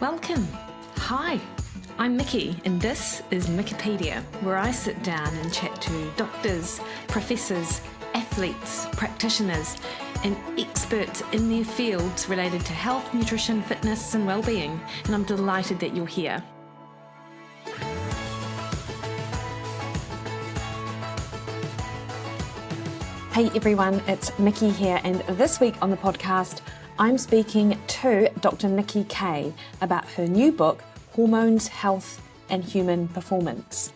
Welcome. Hi, I'm Mikki, and this is Mikkipedia, where I sit down and chat to doctors, professors, athletes, practitioners, and experts in their fields related to health, nutrition, fitness, and well-being. And I'm delighted that you're here. Hey everyone, it's Mikki here, and this week on the podcast, I'm speaking to Dr Nicky Keay about her new book, Hormones, Health and Human Performance.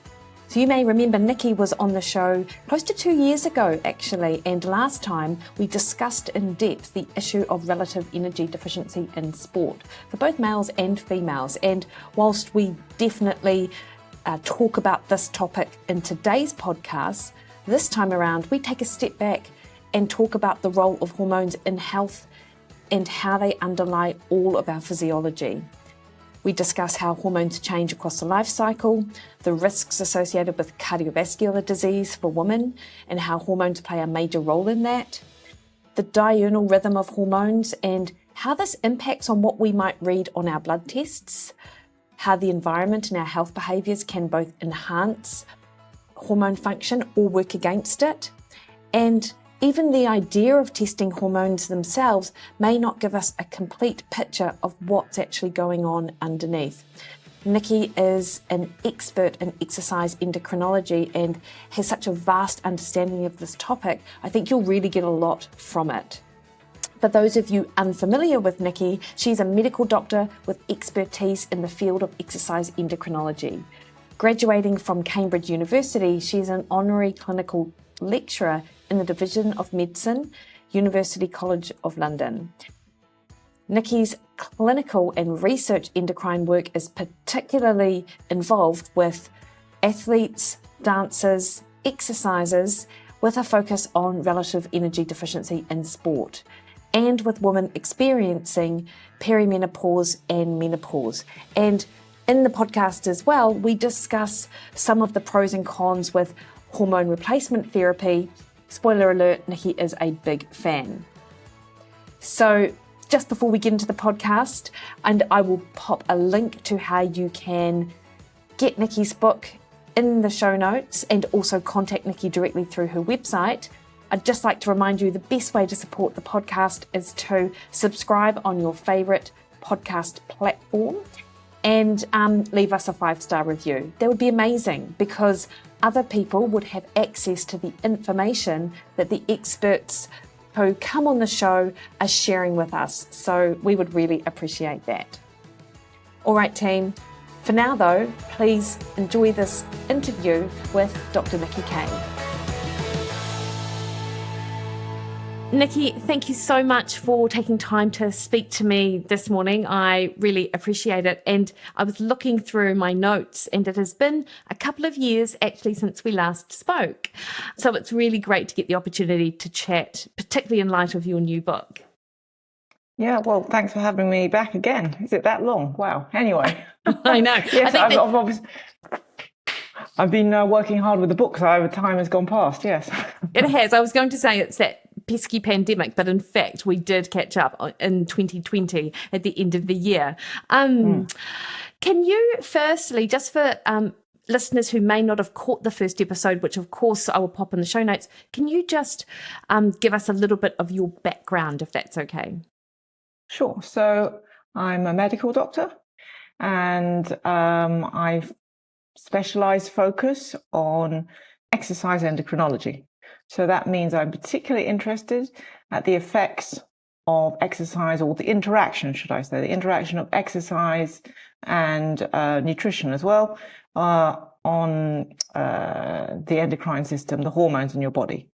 So you may remember Nikki was on the show close to 2 years ago actually, and last time we discussed in depth the issue of relative energy deficiency in sport for both males and females. And whilst we definitely talk about this topic in today's podcast, this time around we take a step back and talk about the role of hormones in health and how they underlie all of our physiology. We discuss how hormones change across the life cycle, the risks associated with cardiovascular disease for women, and how hormones play a major role in that, the diurnal rhythm of hormones and how this impacts on what we might read on our blood tests, how the environment and our health behaviours can both enhance hormone function or work against it, and even the idea of testing hormones themselves may not give us a complete picture of what's actually going on underneath. Nikki is an expert in exercise endocrinology and has such a vast understanding of this topic. I think you'll really get a lot from it. For those of you unfamiliar with Nikki, she's a medical doctor with expertise in the field of exercise endocrinology. Graduating from Cambridge University, she's an honorary clinical lecturer in the Division of Medicine, University College of London. Nikki's clinical and research endocrine work is particularly involved with athletes, dancers, exercisers, with a focus on relative energy deficiency in sport, and with women experiencing perimenopause and menopause. And in the podcast as well, we discuss some of the pros and cons with hormone replacement therapy. Spoiler alert, Nikki is a big fan. So just before we get into the podcast, and I will pop a link to how you can get Nikki's book in the show notes and also contact Nikki directly through her website. I'd just like to remind you the best way to support the podcast is to subscribe on your favourite podcast platform and leave us a 5-star review. That would be amazing because other people would have access to the information that the experts who come on the show are sharing with us. So we would really appreciate that. All right, team. For now, though, please enjoy this interview with Dr. Nicky Keay. Nikki, thank you so much for taking time to speak to me this morning. I really appreciate it. And I was looking through my notes, and it has been a couple of years actually since we last spoke. So it's really great to get the opportunity to chat, particularly in light of your new book. Yeah, well, thanks for having me back again. Is it that long? Wow. Anyway. I know. Yes, I've been working hard with the book, so time has gone past, yes. It has. I was going to say it's that pesky pandemic, but in fact we did catch up in 2020 at the end of the year. Can you firstly, just for listeners who may not have caught the first episode, which of course I will pop in the show notes, can you just give us a little bit of your background, if that's okay? Sure. So I'm a medical doctor, and I've specialised focus on exercise endocrinology. So that means I'm particularly interested at the effects of exercise, or the interaction, should I say, the interaction of exercise and nutrition as well on the endocrine system, the hormones in your body.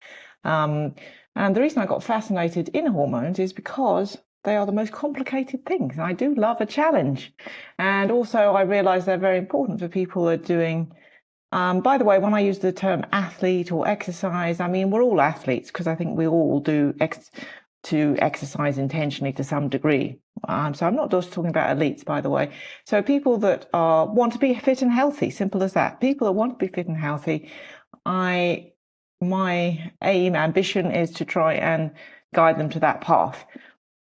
And the reason I got fascinated in hormones is because they are the most complicated things. I do love a challenge. And also I realise they're very important for people who are doing by the way, when I use the term athlete or exercise, I mean, we're all athletes because I think we all do exercise intentionally to some degree. So I'm not just talking about elites, by the way. So people that want to be fit and healthy, simple as that. People that want to be fit and healthy, my ambition is to try and guide them to that path,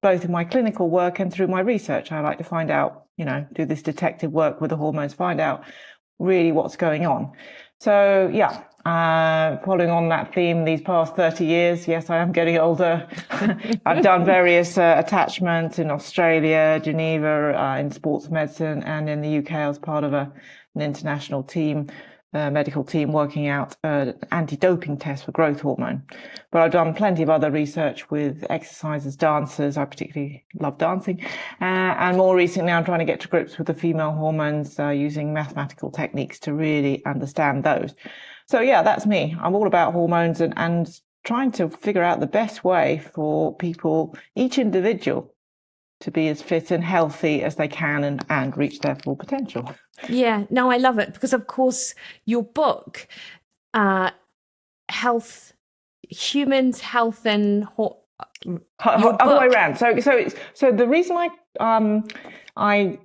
both in my clinical work and through my research. I like to find out, do this detective work with the hormones, find out really what's going on. So yeah, following on that theme these past 30 years, yes, I am getting older. I've done various attachments in Australia, Geneva, in sports medicine, and in the UK I was part of an international team, medical team, working out anti-doping tests for growth hormone. But I've done plenty of other research with exercisers, dancers. I particularly love dancing. And more recently, I'm trying to get to grips with the female hormones using mathematical techniques to really understand those. So yeah, that's me. I'm all about hormones and trying to figure out the best way for people, each individual, to be as fit and healthy as they can and reach their full potential. Yeah, no, I love it because, of course, your book, health, humans, health, and other way around. So the reason I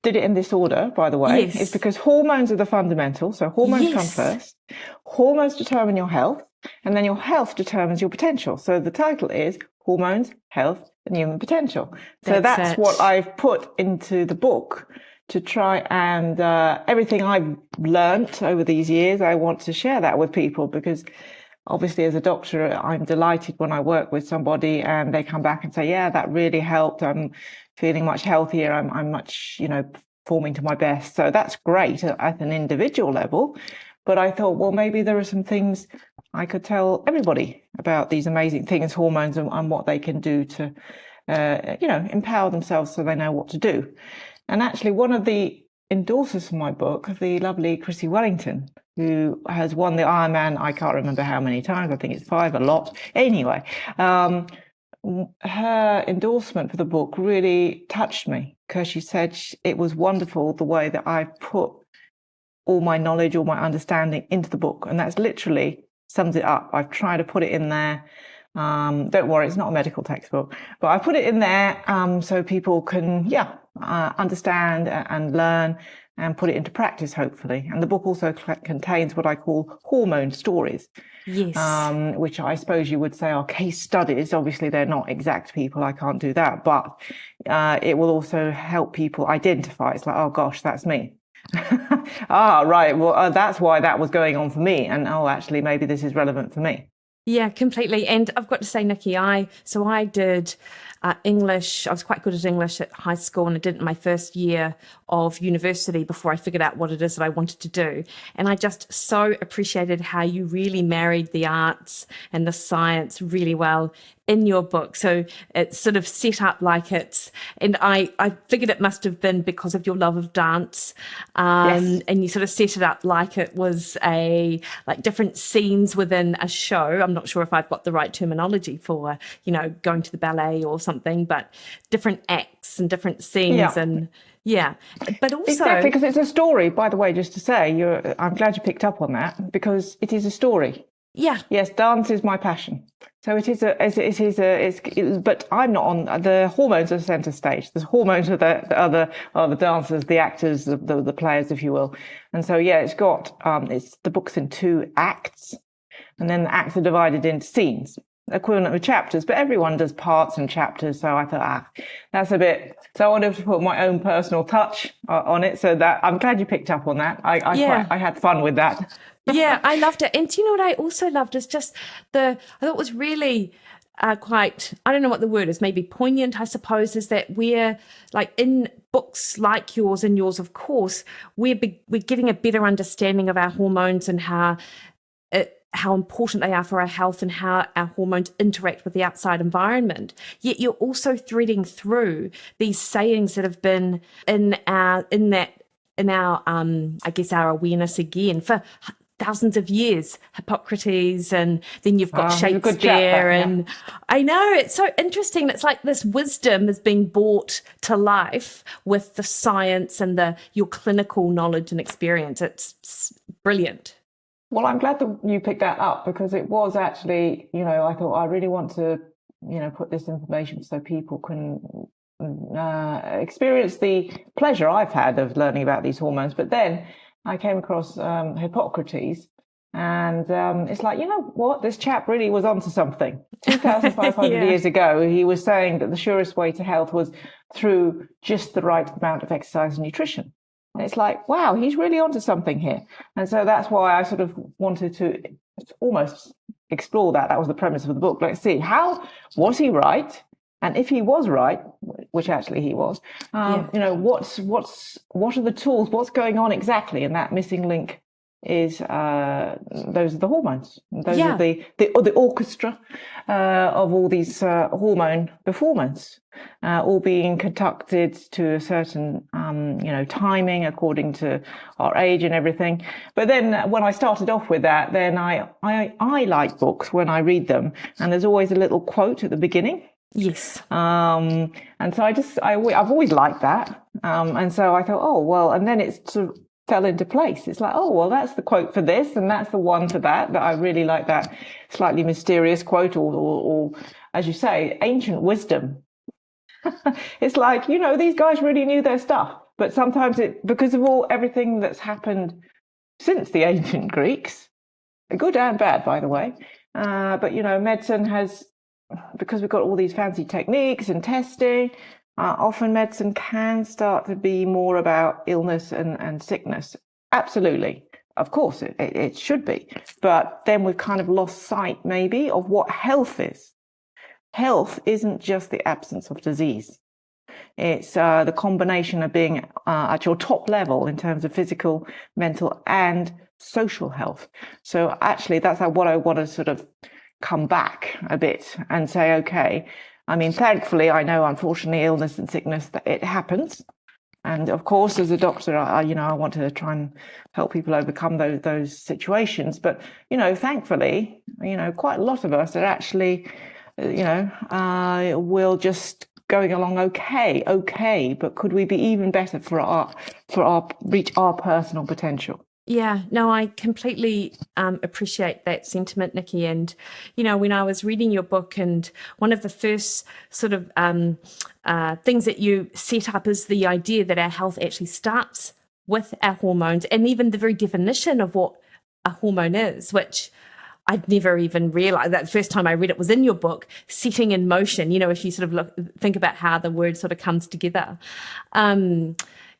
did it in this order, by the way, is because hormones are the fundamental. So hormones come first. Hormones determine your health, and then your health determines your potential. So the title is Hormones, Health, and Human Potential. So that's what I've put into the book to try and everything I've learnt over these years, I want to share that with people, because obviously as a doctor, I'm delighted when I work with somebody and they come back and say, yeah, that really helped. I'm feeling much healthier. I'm much, performing to my best. So that's great at an individual level. But I thought, well, maybe there are some things I could tell everybody about these amazing things, hormones, and what they can do to, empower themselves so they know what to do. And actually, one of the endorsers for my book, the lovely Chrissy Wellington, who has won the Ironman, I can't remember how many times, I think it's 5, a lot. Anyway, her endorsement for the book really touched me, because she said it was wonderful the way that I put all my knowledge, all my understanding into the book. And that's literally sums it up. I've tried to put it in there. Don't worry, it's not a medical textbook, but I put it in there so people can, understand and learn and put it into practice, hopefully. And the book also contains what I call hormone stories, which I suppose you would say are case studies. Obviously, they're not exact people. I can't do that, but it will also help people identify. It's like, oh gosh, that's me. Right. Well, that's why that was going on for me. And actually, maybe this is relevant for me. Yeah, completely. And I've got to say, Nikki, I did English. I was quite good at English at high school, and I did it in my first year of university before I figured out what it is that I wanted to do. And I just so appreciated how you really married the arts and the science really well in your book. So it's sort of set up like and I figured it must have been because of your love of dance. And you sort of set it up like it was like different scenes within a show. I'm not sure if I've got the right terminology for, going to the ballet or something, but different acts and different scenes but also exactly, because it's a story. By the way, just to say, I'm glad you picked up on that, because it is a story. Yeah. Yes, dance is my passion. So but I'm not on the hormones are center stage. The hormones are the dancers, the actors, the players, if you will. And so it's got the book's in 2 acts, and then the acts are divided into scenes, equivalent of chapters, but everyone does parts and chapters. So I thought, that's a bit. So I wanted to put my own personal touch on it. So that I'm glad you picked up on that. I had fun with that. Yeah, I loved it. And do you know what I also loved is just I thought it was really quite, I don't know what the word is, maybe poignant, I suppose, is that we're like in books like yours and yours, of course, we're getting a better understanding of our hormones and how important they are for our health and how our hormones interact with the outside environment. Yet you're also threading through these sayings that have been in our I guess our awareness again for thousands of years, Hippocrates, and then you've got Shakespeare, and I know it's so interesting. It's like this wisdom is being brought to life with the science and your clinical knowledge and experience. It's brilliant. Well, I'm glad that you picked that up, because it was actually, I thought I really want to, put this information so people can experience the pleasure I've had of learning about these hormones. But then I came across Hippocrates, And it's like, you know what? This chap really was onto something. 2,500 Yeah. years ago, he was saying that the surest way to health was through just the right amount of exercise and nutrition. And it's like, wow, he's really onto something here. And so that's why I sort of wanted to almost explore that. That was the premise of the book. Let's see, how was he right? And if he was right, which actually he was, you know, what are the tools? What's going on exactly? And that missing link is those are the hormones. Those are the orchestra of all these hormone performance, all being conducted to a certain you know, timing according to our age and everything. But then when I started off with that, then I like books when I read them, and there's always a little quote at the beginning. Yes. And so I've always liked that. And so I thought, oh well, and then it sort of fell into place. It's like, oh well, that's the quote for this, and that's the one for that. But I really like that slightly mysterious quote, or as you say, ancient wisdom. It's like, you know, these guys really knew their stuff. But sometimes because of everything that's happened since the ancient Greeks, good and bad, by the way. But you know, medicine has, because we've got all these fancy techniques and testing, often medicine can start to be more about illness and sickness. Absolutely. Of course, it should be. But then we've kind of lost sight, maybe, of what health is. Health isn't just the absence of disease. It's the combination of being at your top level in terms of physical, mental, and social health. So actually, that's what I want to sort of come back a bit and say, okay, I mean, thankfully, I know, unfortunately, illness and sickness, that it happens. And of course, as a doctor, you know, I want to try and help people overcome those situations. But, you know, thankfully, you know, quite a lot of us are actually, you know, will just going along okay. But could we be even better for reach our personal potential? Yeah, no, I completely appreciate that sentiment, Nikki. And, you know, when I was reading your book, and one of the first sort of things that you set up is the idea that our health actually starts with our hormones, and even the very definition of what a hormone is, which I'd never even realized. That first time I read it was in your book, setting in motion, you know, if you sort of think about how the word sort of comes together. Can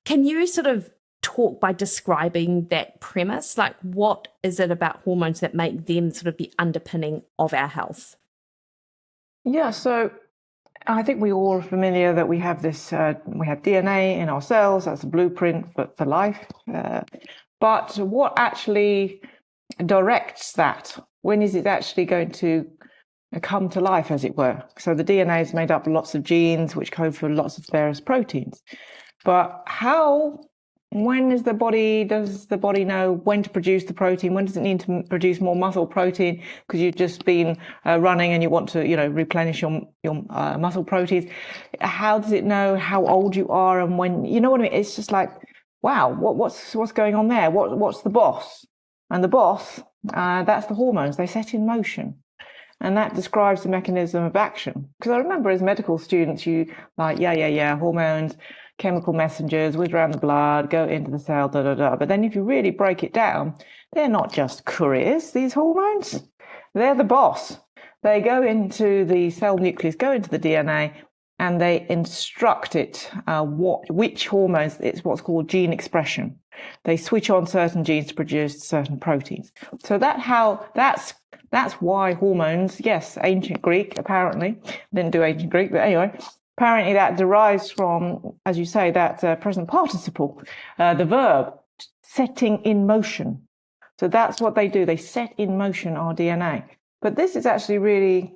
you sort of talk by describing that premise? Like, what is it about hormones that make them sort of the underpinning of our health? Yeah, so I think we all are familiar that we have this, we have DNA in our cells, that's a blueprint for life. But what actually directs that? When is it actually going to come to life, as it were? So the DNA is made up of lots of genes which code for lots of various proteins. But when does the body know when to produce the protein? When does it need to produce more muscle protein because you've just been running and you want to, you know, replenish your muscle proteins? How does it know how old you are and when? You know what I mean? It's just like, wow, what's going on there? What's the boss? And the boss, that's the hormones. They set in motion. And that describes the mechanism of action. Because I remember as medical students, you like, hormones, chemical messengers, whiz around the blood, go into the cell, But then if you really break it down, they're not just couriers, these hormones. They're the boss. They go into the cell nucleus, go into the DNA, and they instruct it which hormones. It's what's called gene expression. They switch on certain genes to produce certain proteins. So that's why hormones, yes, ancient Greek, apparently, didn't do ancient Greek, but anyway, apparently that derives from, as you say, that present participle, the verb, setting in motion. So that's what they do. They set in motion our DNA. But this is actually really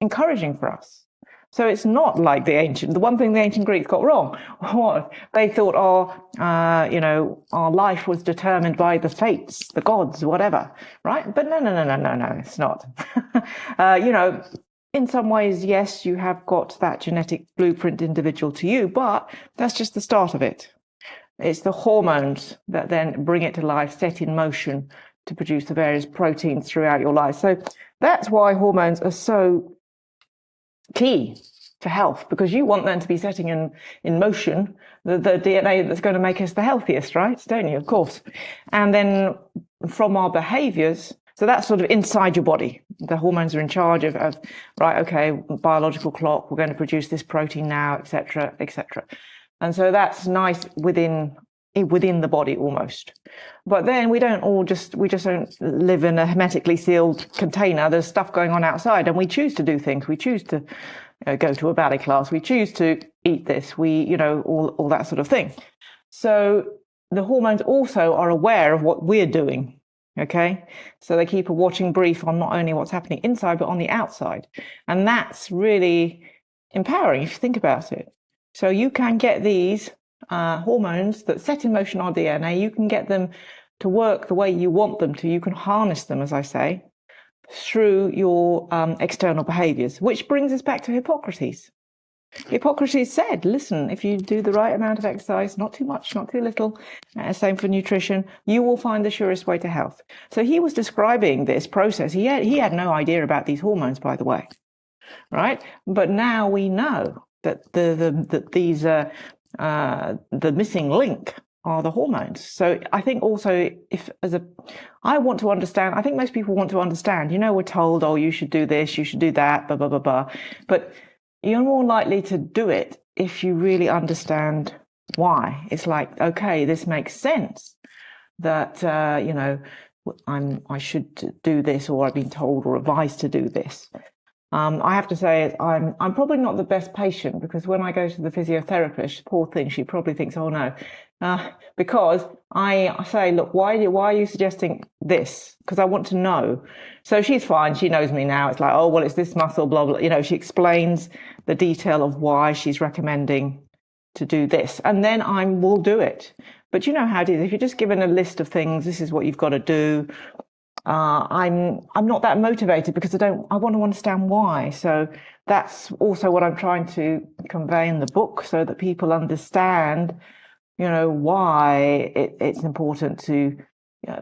encouraging for us. So it's not like the one thing the ancient Greeks got wrong was they thought our life was determined by the fates, the gods, whatever, right? But no, it's not. In some ways, yes, you have got that genetic blueprint individual to you, but that's just the start of it. It's the hormones that then bring it to life, set in motion to produce the various proteins throughout your life. So that's why hormones are so key to health, because you want them to be setting in motion the DNA that's going to make us the healthiest, right? Don't you? Of course. And then from our behaviors. So that's sort of inside your body. The hormones are in charge of right, okay, biological clock, we're going to produce this protein now, etc., etc. And so that's nice within the body almost. But then we just don't live in a hermetically sealed container. There's stuff going on outside, and we choose to do things. We choose to go to a ballet class. We choose to eat this. All that sort of thing. So the hormones also are aware of what we're doing. Okay, so they keep a watching brief on not only what's happening inside, but on the outside. And that's really empowering if you think about it. So you can get these hormones that set in motion our DNA, you can get them to work the way you want them to. You can harness them, as I say, through your external behaviors, which brings us back to Hippocrates. Hippocrates said, listen, if you do the right amount of exercise, not too much, not too little, same for nutrition, you will find the surest way to health. So he was describing this process. He had no idea about these hormones, by the way, right? But now we know that the missing link are the hormones. So I think also I want to understand, I think most people want to understand, we're told, oh, you should do this, you should do that, blah, blah, blah, blah. But you're more likely to do it if you really understand why. It's like, okay, this makes sense that, I should do this, or I've been told or advised to do this. I have to say, I'm probably not the best patient, because when I go to the physiotherapist, poor thing, she probably thinks, oh no, because I say, look, why are you suggesting this? Because I want to know. So she's fine. She knows me now. It's like, oh, well, it's this muscle, blah, blah. She explains the detail of why she's recommending to do this. And then I will do it. But you know how it is. If you're just given a list of things, this is what you've got to do. I'm not that motivated, because I want to understand why. So that's also what I'm trying to convey in the book, so that people understand, why it's important to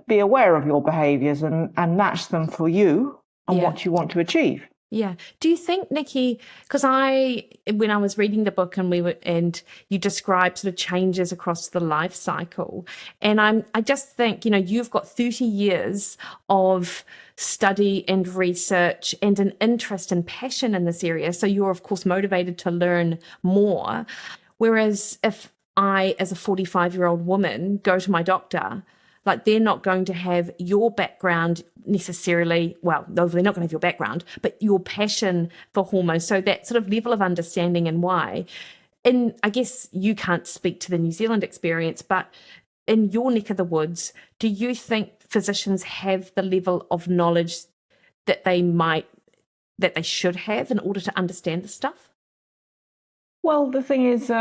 be aware of your behaviors and match them for you and what you want to achieve. Yeah. Do you think, Nikki, because when I was reading the book and you described sort of changes across the life cycle, and I just think, you've got 30 years of study and research and an interest and passion in this area. So you're, of course, motivated to learn more. Whereas if I, as a 45-year-old woman, go to my doctor, like, they're not going to have your background necessarily. Well, they're not going to have your background, but your passion for hormones. So that sort of level of understanding and why. And I guess you can't speak to the New Zealand experience, but in your neck of the woods, do you think physicians have the level of knowledge that they should have in order to understand this stuff? Well, the thing is,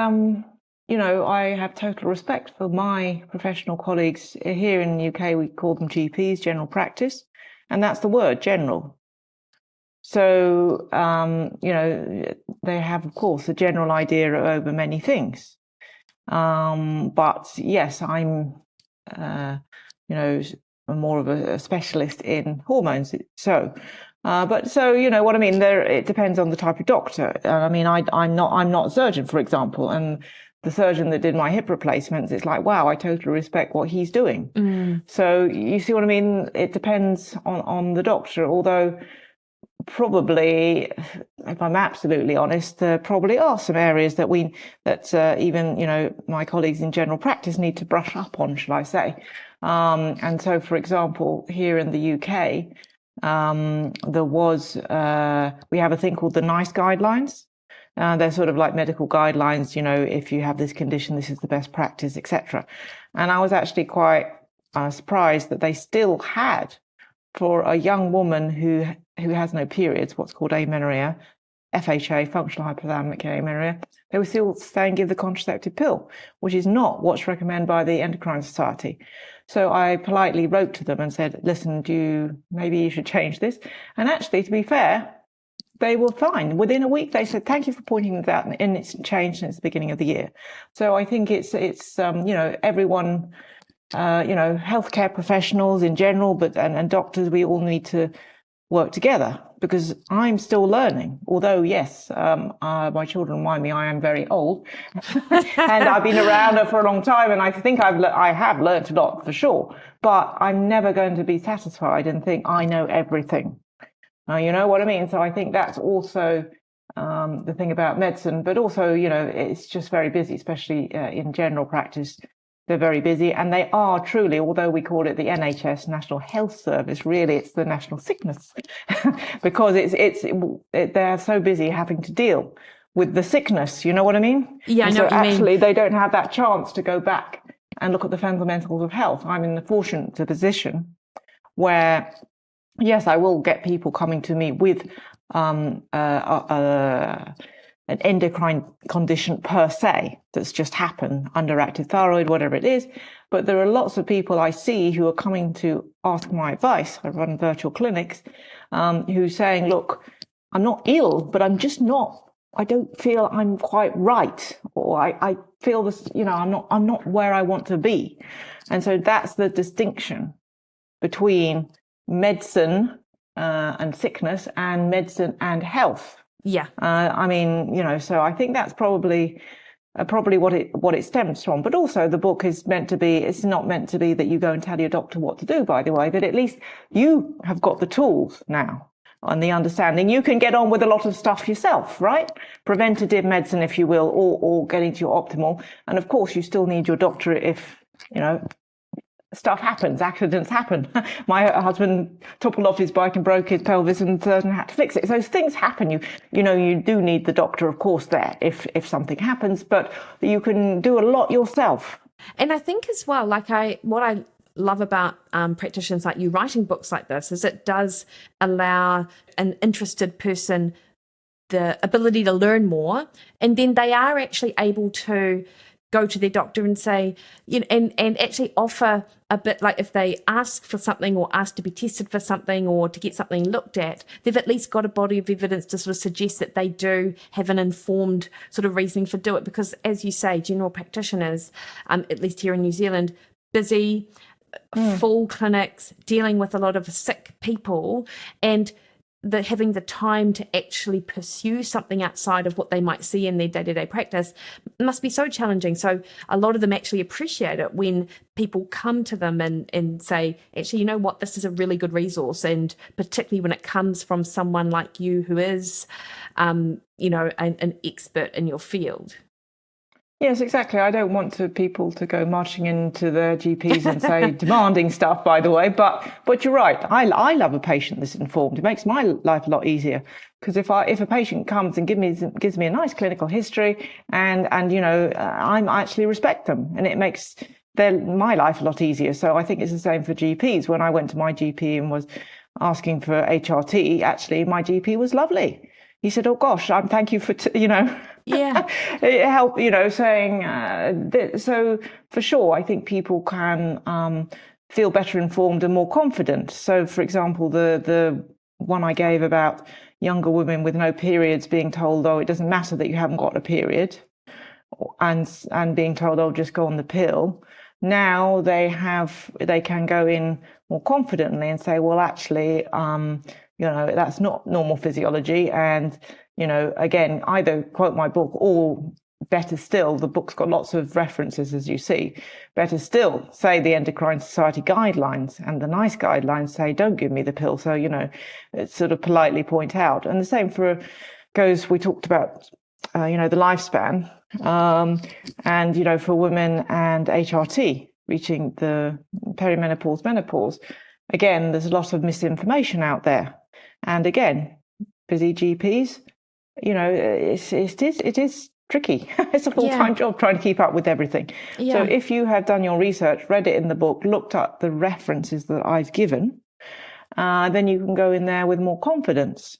I have total respect for my professional colleagues. Here in the UK, we call them GPs, general practice, and that's the word, general. So, they have, of course, a general idea over many things. But yes, I'm, more of a specialist in hormones. So, you know what I mean? It depends on the type of doctor. I'm not a surgeon, for example, and the surgeon that did my hip replacements, it's like, wow, I totally respect what he's doing. So you see what I mean? It depends on the doctor, although probably, if I'm absolutely honest, there probably are some areas that even my colleagues in general practice need to brush up on, shall I say. And so, for example, here in the UK, we have a thing called the NICE guidelines. They're sort of like medical guidelines, if you have this condition, this is the best practice, etc. And I was actually quite surprised that they still had, for a young woman who has no periods, what's called amenorrhea, FHA, functional hypothalamic amenorrhea, they were still saying give the contraceptive pill, which is not what's recommended by the Endocrine Society. So I politely wrote to them and said, listen, maybe you should change this. And actually, to be fair, they were fine. Within a week, they said, thank you for pointing that out, and it's changed since the beginning of the year. So I think it's everyone, healthcare professionals in general, and doctors, we all need to work together, because I'm still learning. Although, yes, my children remind me I am very old, and I've been around for a long time, and I think I have learned a lot for sure. But I'm never going to be satisfied and think I know everything. You know what I mean? So I think that's also the thing about medicine. But also, it's just very busy, especially in general practice. They're very busy, and they are truly, although we call it the NHS, National Health Service, really it's the national sickness because they're so busy having to deal with the sickness. You know what I mean? Yeah, I know what you mean. Actually, they don't have that chance to go back and look at the fundamentals of health. I'm in the fortunate position where, yes, I will get people coming to me with an endocrine condition per se that's just happened, underactive thyroid, whatever it is. But there are lots of people I see who are coming to ask my advice. I run virtual clinics, who's saying, look, I'm not ill, but I'm just not, I don't feel I'm quite right. Or I feel this, I'm not where I want to be. And so that's the distinction between medicine and sickness and medicine and health. Yeah. So I think that's probably what it stems from. But also the book is it's not meant to be that you go and tell your doctor what to do, by the way, but at least you have got the tools now and the understanding. You can get on with a lot of stuff yourself, right? Preventative medicine, if you will, or getting to your optimal. And of course, you still need your doctor if, stuff happens, accidents happen. My husband toppled off his bike and broke his pelvis, and the surgeon had to fix it. So things happen. You do need the doctor, of course, there if something happens, but you can do a lot yourself. And I think as well, what I love about practitioners like you writing books like this is it does allow an interested person the ability to learn more, and then they are actually able to go to their doctor and say, and actually offer a bit, like if they ask for something or ask to be tested for something or to get something looked at, they've at least got a body of evidence to sort of suggest that they do have an informed sort of reasoning for do it. Because as you say, general practitioners, at least here in New Zealand, busy, full clinics, dealing with a lot of sick people, and having the time to actually pursue something outside of what they might see in their day-to-day practice must be so challenging. So a lot of them actually appreciate it when people come to them and say, actually, you know what, this is a really good resource. And particularly when it comes from someone like you who is, an expert in your field. Yes, exactly. I don't want people to go marching into their GPs and say demanding stuff, by the way. But you're right. I love a patient that's informed. It makes my life a lot easier, because if a patient comes and gives me a nice clinical history and I actually respect them, and it makes my life a lot easier. So I think it's the same for GPs. When I went to my GP and was asking for HRT, actually my GP was lovely. He said, "Oh gosh, thank you for Yeah, it helped, saying so for sure. I think people can feel better informed and more confident. So, for example, the one I gave about younger women with no periods being told, "Oh, it doesn't matter that you haven't got a period," and being told, "Oh, just go on the pill." Now they can go in more confidently and say, "Well, actually, that's not normal physiology." And, again, either quote my book or better still, the book's got lots of references, as you see. Better still, say the Endocrine Society guidelines, and the NICE guidelines say, don't give me the pill. So, sort of politely point out. And the same we talked about, the lifespan, and, for women and HRT reaching the perimenopause, menopause. Again, there's a lot of misinformation out there. And again, busy GPs, it is tricky. It's a full-time job trying to keep up with everything. Yeah. So if you have done your research, read it in the book, looked at the references that I've given, then you can go in there with more confidence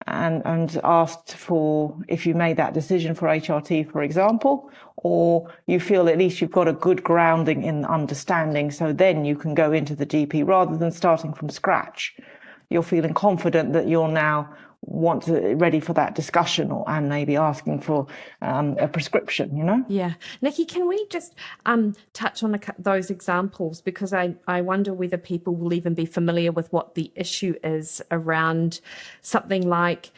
and asked for, if you made that decision for HRT, for example, or you feel at least you've got a good grounding in understanding, so then you can go into the GP rather than starting from scratch. You're feeling confident that you're now ready for that discussion, and maybe asking for a prescription, Yeah. Nikki, can we just touch on those examples? Because I wonder whether people will even be familiar with what the issue is around something like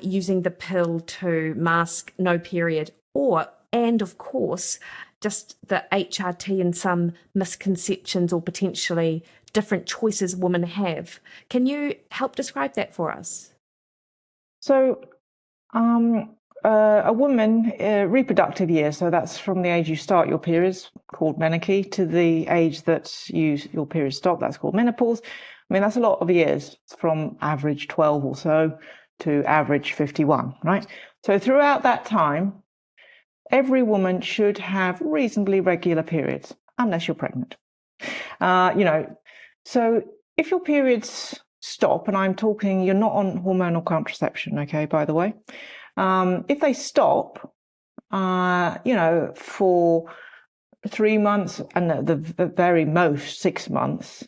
using the pill to mask no period, and of course, just the HRT and some misconceptions or potentially different choices women have. Can you help describe that for us? So, a woman, reproductive year, so that's from the age you start your periods, called menarche, to the age that your periods stop, that's called menopause. I mean, that's a lot of years, from average 12 or so to average 51, right? So throughout that time, every woman should have reasonably regular periods, unless you're pregnant. So if your periods stop, and I'm talking, you're not on hormonal contraception, okay, by the way. If they stop, for 3 months, and the very most 6 months,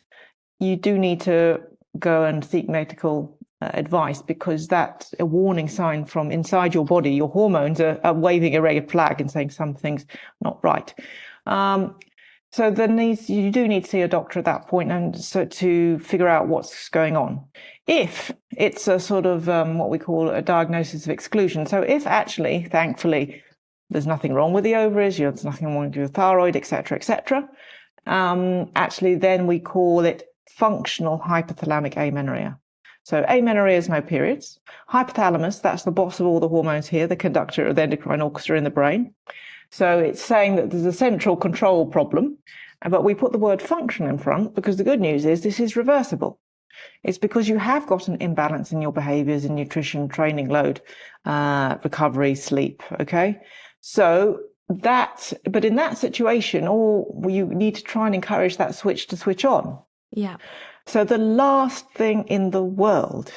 you do need to go and seek medical advice, because that's a warning sign from inside your body. Your hormones are waving a red flag and saying something's not right. So you do need to see a doctor at that point, and so to figure out what's going on. If it's a sort of what we call a diagnosis of exclusion, so if actually, thankfully, there's nothing wrong with the ovaries, there's nothing wrong with your thyroid, etc., etc., actually then we call it functional hypothalamic amenorrhea. So amenorrhea is no periods. Hypothalamus, that's the boss of all the hormones here, the conductor of the endocrine orchestra in the brain. So it's saying that there's a central control problem, but we put the word function in front because the good news is this is reversible. It's because you have got an imbalance in your behaviors in nutrition, training load, recovery, sleep, okay? But in that situation, you need to try and encourage that switch to switch on. Yeah. So the last thing in the world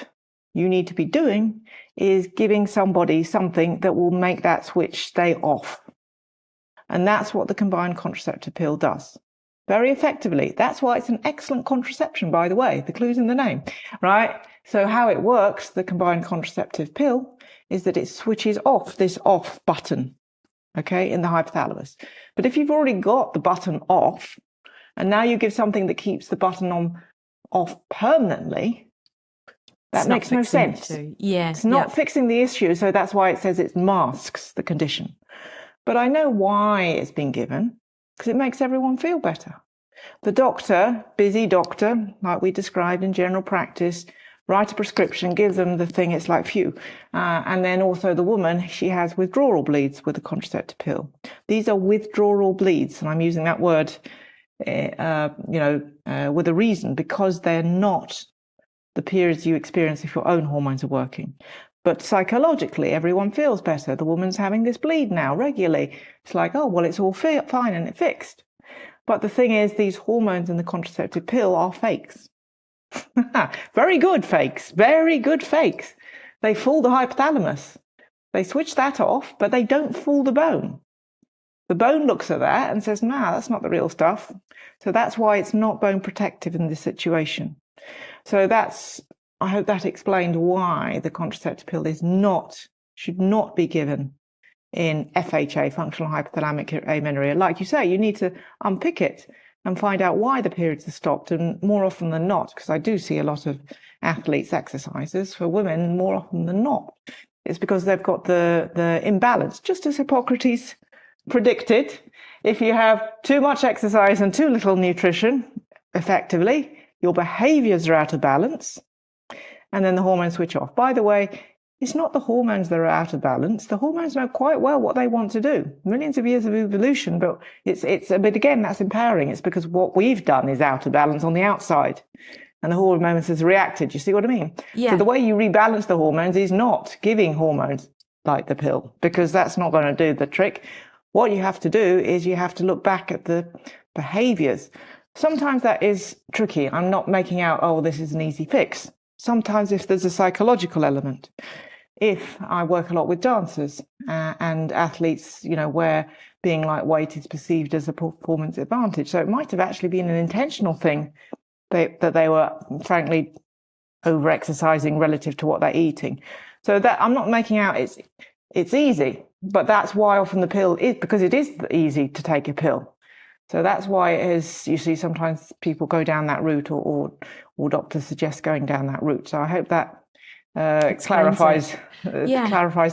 you need to be doing is giving somebody something that will make that switch stay off. And that's what the combined contraceptive pill does. Very effectively. That's why it's an excellent contraception, by the way. The clue's in the name, right? So how it works, the combined contraceptive pill, is that it switches off this off button, okay, in the hypothalamus. But if you've already got the button off, and now you give something that keeps the button off permanently, that makes no sense. Yeah. It's not fixing the issue, so that's why it says it masks the condition. But I know why it's been given, because it makes everyone feel better. The doctor, busy doctor, like we described in general practice, write a prescription, give them the thing, it's like phew. And then also the woman, she has withdrawal bleeds with the contraceptive pill. These are withdrawal bleeds, and I'm using that word, with a reason, because they're not the periods you experience if your own hormones are working. But psychologically, everyone feels better. The woman's having this bleed now regularly. It's like, oh, well, it's all fine and it's fixed. But the thing is, these hormones in the contraceptive pill are fakes. Very good fakes. Very good fakes. They fool the hypothalamus. They switch that off, but they don't fool the bone. The bone looks at that and says, nah, that's not the real stuff. So that's why it's not bone protective in this situation. So I hope that explained why the contraceptive pill should not be given in FHA, functional hypothalamic amenorrhea. Like you say, you need to unpick it and find out why the periods are stopped. And more often than not, because I do see a lot of athletes' exercises for women, more often than not, it's because they've got the imbalance, just as Hippocrates predicted. If you have too much exercise and too little nutrition, effectively, your behaviors are out of balance. And then the hormones switch off. By the way, it's not the hormones that are out of balance. The hormones know quite well what they want to do. Millions of years of evolution, but but again, that's empowering. It's because what we've done is out of balance on the outside. And the hormones has reacted. You see what I mean? Yeah. So the way you rebalance the hormones is not giving hormones like the pill, because that's not going to do the trick. What you have to do is you have to look back at the behaviors. Sometimes that is tricky. I'm not making out, oh, this is an easy fix. Sometimes if there's a psychological element, if I work a lot with dancers and athletes, where being lightweight is perceived as a performance advantage. So it might have actually been an intentional thing that they were frankly over-exercising relative to what they're eating. So that I'm not making out it's easy, but that's why often the pill is, because it is easy to take a pill. So that's why it is, you see sometimes people go down that route, or doctors suggest going down that route. So I hope that clarifies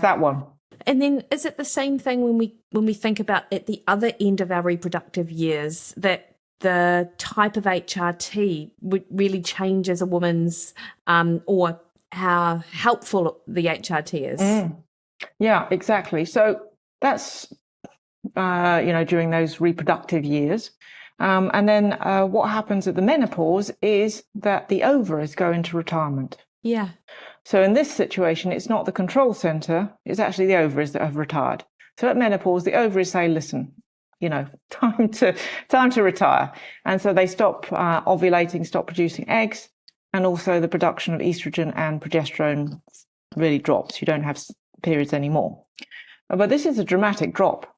that one. And then is it the same thing when we think about at the other end of our reproductive years, that the type of HRT really changes a woman's or how helpful the HRT is? Yeah, exactly. So that's during those reproductive years. And then what happens at the menopause is that the ovaries go into retirement. Yeah. So in this situation, it's not the control center, it's actually the ovaries that have retired. So at menopause, the ovaries say, listen, time to retire. And so they stop ovulating, stop producing eggs, and also the production of estrogen and progesterone really drops. You don't have periods anymore. But this is a dramatic drop,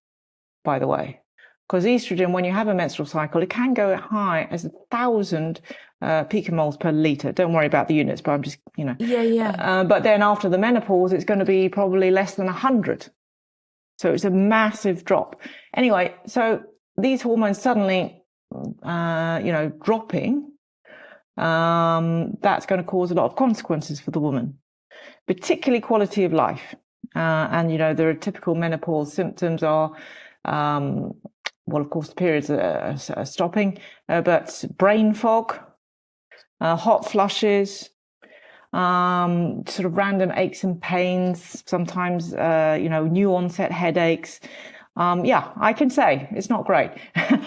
by the way, because estrogen, when you have a menstrual cycle, it can go as high as 1,000 picomoles per litre. Don't worry about the units, but I'm just, but then after the menopause, it's going to be probably less than 100. So it's a massive drop. Anyway, so these hormones suddenly, dropping, that's going to cause a lot of consequences for the woman, particularly quality of life. And, there are typical menopause symptoms are, of course, the periods are stopping, but brain fog, hot flushes, sort of random aches and pains, sometimes, new onset headaches. I can say it's not great.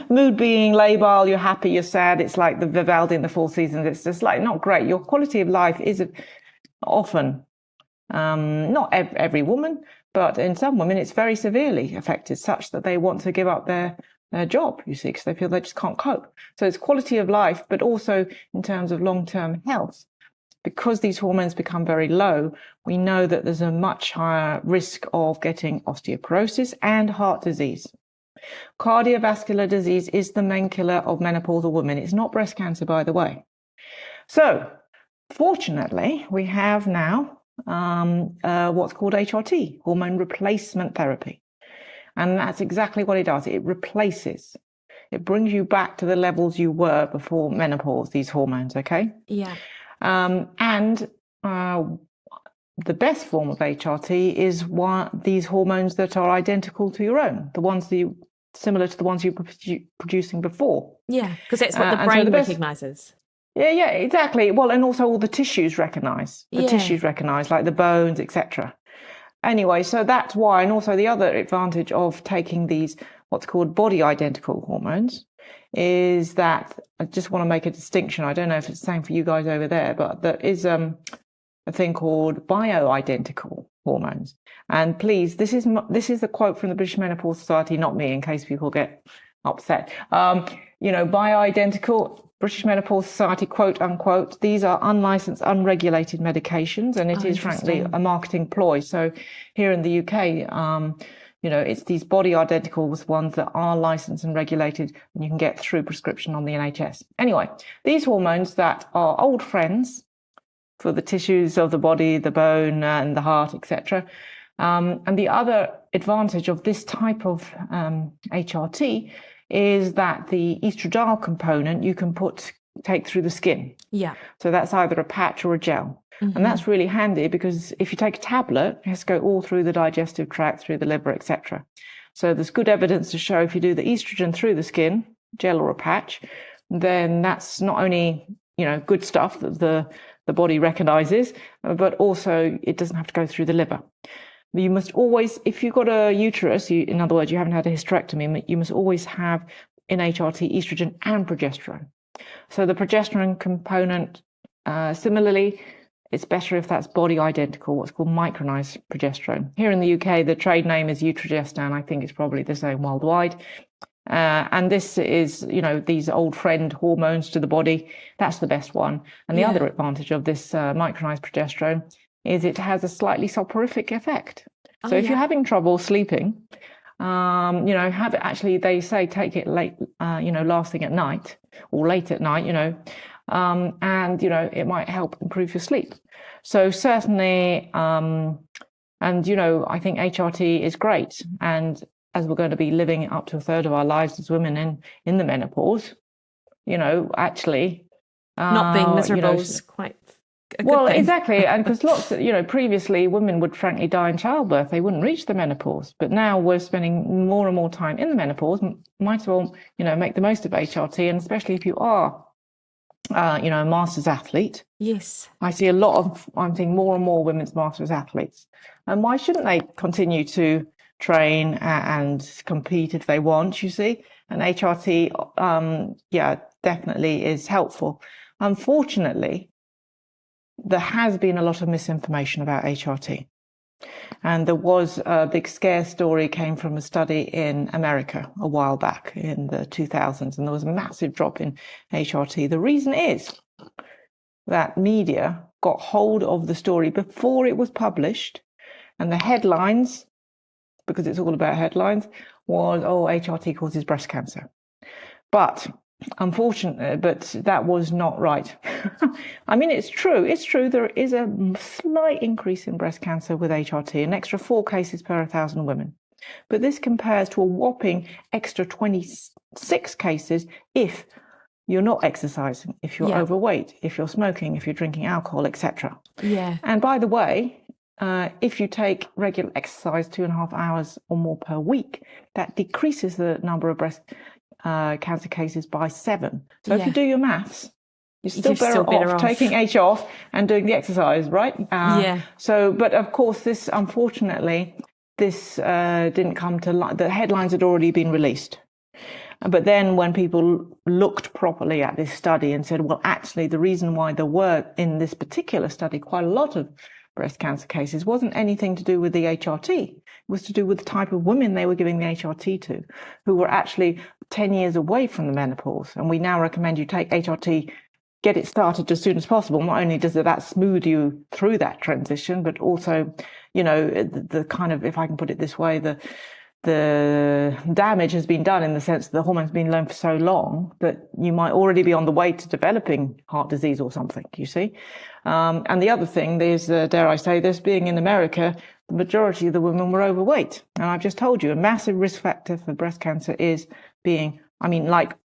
Mood being labile, you're happy, you're sad. It's like the Vivaldi in the Four Seasons. It's just like not great. Your quality of life is often, not every woman, but in some women, it's very severely affected, such that they want to give up their job, you see, because they feel they just can't cope. So it's quality of life, but also in terms of long-term health. Because these hormones become very low, we know that there's a much higher risk of getting osteoporosis and heart disease. Cardiovascular disease is the main killer of menopausal women. It's not breast cancer, by the way. So, fortunately, we have now what's called HRT, hormone replacement therapy. And that's exactly what it does. It replaces. It brings you back to the levels you were before menopause, these hormones, okay? Yeah. And the best form of HRT is these hormones that are identical to your own, the ones similar to the ones you were producing before. Yeah, because that's what the brain recognizes. Yeah, exactly. Well, and also all the tissues recognize. Tissues recognize, like the bones, etc. Anyway, so that's why, and also the other advantage of taking these what's called body identical hormones is that I just want to make a distinction. I don't know if it's the same for you guys over there, but there is a thing called bioidentical hormones. And please, this is the quote from the British Menopause Society, not me, in case people get upset. Bioidentical, British Menopause Society, quote unquote, these are unlicensed, unregulated medications, and it is frankly a marketing ploy. So here in the UK, it's these body identical ones that are licensed and regulated, and you can get through prescription on the NHS. Anyway, these hormones that are old friends for the tissues of the body, the bone and the heart, etc. And the other advantage of this type of HRT is that the estradiol component you can take through the skin. Yeah. So that's either a patch or a gel. Mm-hmm. And that's really handy because if you take a tablet, it has to go all through the digestive tract, through the liver, etc. So there's good evidence to show if you do the estrogen through the skin, gel or a patch, then that's not only, good stuff that the body recognizes, but also it doesn't have to go through the liver. You must always, if you've got a uterus, in other words, you haven't had a hysterectomy, you must always have in HRT estrogen and progesterone. So the progesterone component, similarly, it's better if that's body identical, what's called micronized progesterone. Here in the UK, the trade name is Utrogestan. I think it's probably the same worldwide. And this is, these old friend hormones to the body. That's the best one. And the other advantage of this micronized progesterone is it has a slightly soporific effect. So if you're having trouble sleeping, they say take it late, last thing at night or late at night, and it might help improve your sleep. So certainly, and I think HRT is great, and as we're going to be living up to a third of our lives as women in the menopause, actually not being miserable is quite a good thing. Exactly. And because previously women would frankly die in childbirth. They wouldn't reach the menopause. But now we're spending more and more time in the menopause. Might as well, make the most of HRT. And especially if you are, a masters athlete. Yes. I'm seeing more and more women's masters athletes. And why shouldn't they continue to train and compete if they want, you see? And HRT, definitely is helpful. Unfortunately, there has been a lot of misinformation about HRT. And there was a big scare story came from a study in America a while back in the 2000s, and there was a massive drop in HRT. The reason is that media got hold of the story before it was published, and the headlines, because it's all about headlines, was, HRT causes breast cancer. But unfortunately, that was not right. I mean, it's true. There is a slight increase in breast cancer with HRT, an extra 4 cases per 1,000 women. But this compares to a whopping extra 26 cases if you're not exercising, if you're overweight, if you're smoking, if you're drinking alcohol, etc. Yeah. And by the way, if you take regular exercise 2.5 hours or more per week, that decreases the number of breast cancer cases by 7. So if you do your maths, you're still better off taking H off and doing the exercise, right? So, but of course, unfortunately, this didn't come to light. The headlines had already been released. But then when people looked properly at this study and said, well, actually, the reason why there were in this particular study quite a lot of breast cancer cases wasn't anything to do with the HRT. It was to do with the type of women they were giving the HRT to, who were actually 10 years away from the menopause. And we now recommend you take HRT, get it started as soon as possible. Not only does that smooth you through that transition, but also, the kind of, if I can put it this way, the damage has been done in the sense that the hormone's been low for so long that you might already be on the way to developing heart disease or something, you see. And the other thing is, dare I say this, being in America, the majority of the women were overweight. And I've just told you, a massive risk factor for breast cancer is being,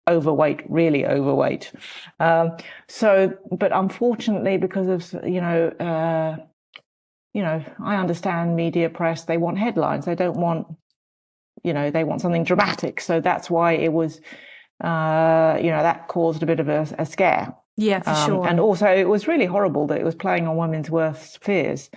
overweight, really overweight. But unfortunately, because of, I understand media press, they want headlines. They don't want, they want something dramatic. So that's why it was, that caused a bit of a scare. Yeah, for sure. And also it was really horrible that it was playing on women's worst fears.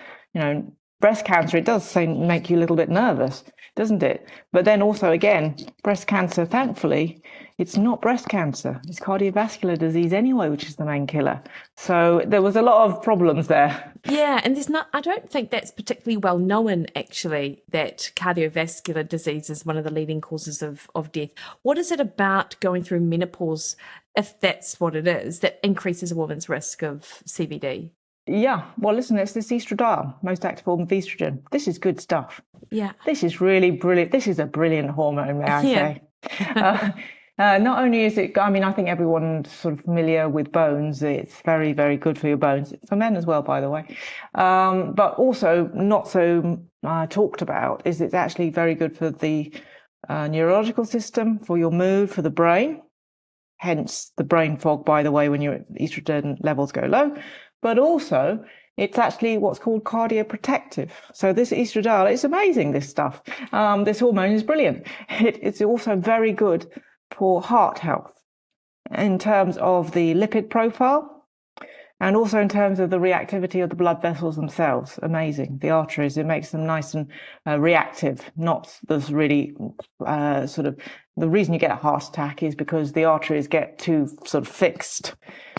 Breast cancer, it does make you a little bit nervous, doesn't it? But then also, again, breast cancer, thankfully, it's not breast cancer. It's cardiovascular disease anyway, which is the main killer. So there was a lot of problems there. Yeah, and I don't think that's particularly well known, actually, that cardiovascular disease is one of the leading causes of death. What is it about going through menopause, if that's what it is, that increases a woman's risk of CVD? Yeah, well, listen, it's this estradiol, most active form of estrogen. This is good stuff. Yeah. This is really brilliant. This is a brilliant hormone, may I say. Not only is it, I think everyone's sort of familiar with bones. It's very, very good for your bones. For men as well, by the way. But also not so talked about is it's actually very good for the neurological system, for your mood, for the brain. Hence the brain fog, by the way, when your estrogen levels go low. But also, it's actually what's called cardioprotective. So this estradiol, it's amazing, this stuff. This hormone is brilliant. It's also very good for heart health in terms of the lipid profile and also in terms of the reactivity of the blood vessels themselves. Amazing. The arteries, it makes them nice and reactive, not this really the reason you get a heart attack is because the arteries get too sort of fixed,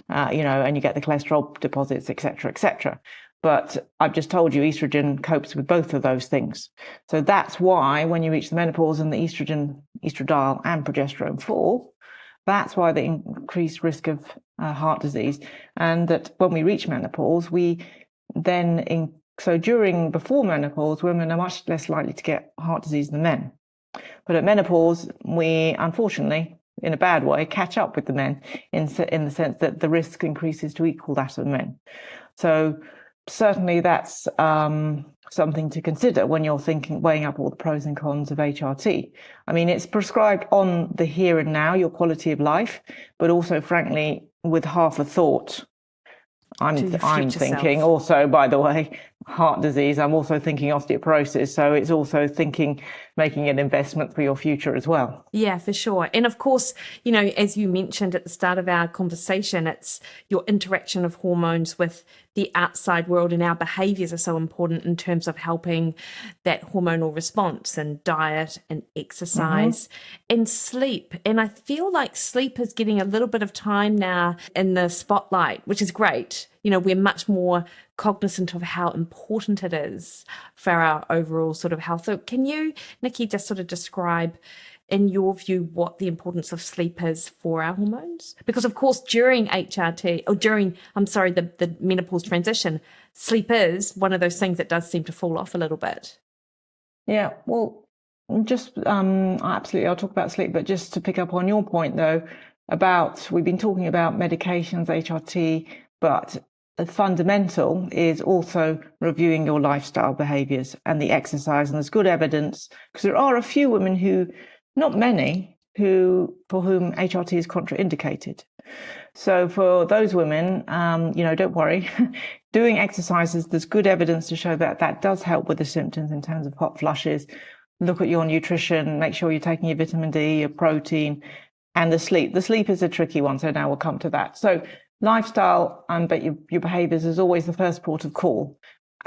and you get the cholesterol deposits, etc., etc. But I've just told you estrogen copes with both of those things. So that's why when you reach the menopause and the estradiol and progesterone fall, that's why the increased risk of heart disease. And that when we reach menopause, before menopause, women are much less likely to get heart disease than men. But at menopause, we unfortunately in a bad way, catch up with the men in the sense that the risk increases to equal that of men. So certainly that's something to consider when you're weighing up all the pros and cons of HRT. I mean, it's prescribed on the here and now, your quality of life, but also, frankly, with half a thought. I'm thinking also, by the way, heart disease. I'm also thinking osteoporosis. So it's also thinking making an investment for your future as well. Yeah, for sure. And of course, you know, as you mentioned at the start of our conversation, it's your interaction of hormones with the outside world, and our behaviors are so important in terms of helping that hormonal response, and diet and exercise and sleep. And I feel like sleep is getting a little bit of time now in the spotlight, which is great. You know, we're much more cognizant of how important it is for our overall sort of health. So can you, Nikki, just sort of describe, in your view, what the importance of sleep is for our hormones? Because, of course, during HRT, or during, the menopause transition, sleep is one of those things that does seem to fall off a little bit. Yeah, well, just absolutely, I'll talk about sleep, but just to pick up on your point, though, we've been talking about medications, HRT, but the fundamental is also reviewing your lifestyle behaviors and the exercise. And there's good evidence, because there are a few women who, not many, for whom HRT is contraindicated. So for those women, don't worry. Doing exercises, there's good evidence to show that that does help with the symptoms in terms of hot flushes. Look at your nutrition, make sure you're taking your vitamin D, your protein, and the sleep. The sleep is a tricky one, so now we'll come to that. So lifestyle, but your behaviors is always the first port of call.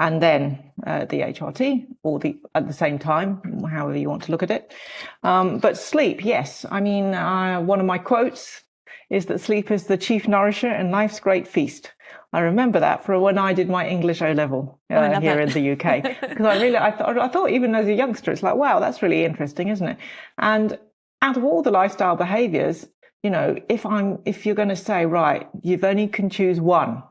And then the HRT, or at the same time, however you want to look at it. But sleep, yes. I mean, one of my quotes is that sleep is the chief nourisher and life's great feast. I remember that for when I did my English O-level here in the UK. Because I thought even as a youngster, it's like, wow, that's really interesting, isn't it? And out of all the lifestyle behaviors, you know, if you're going to say, right, you've only can choose one,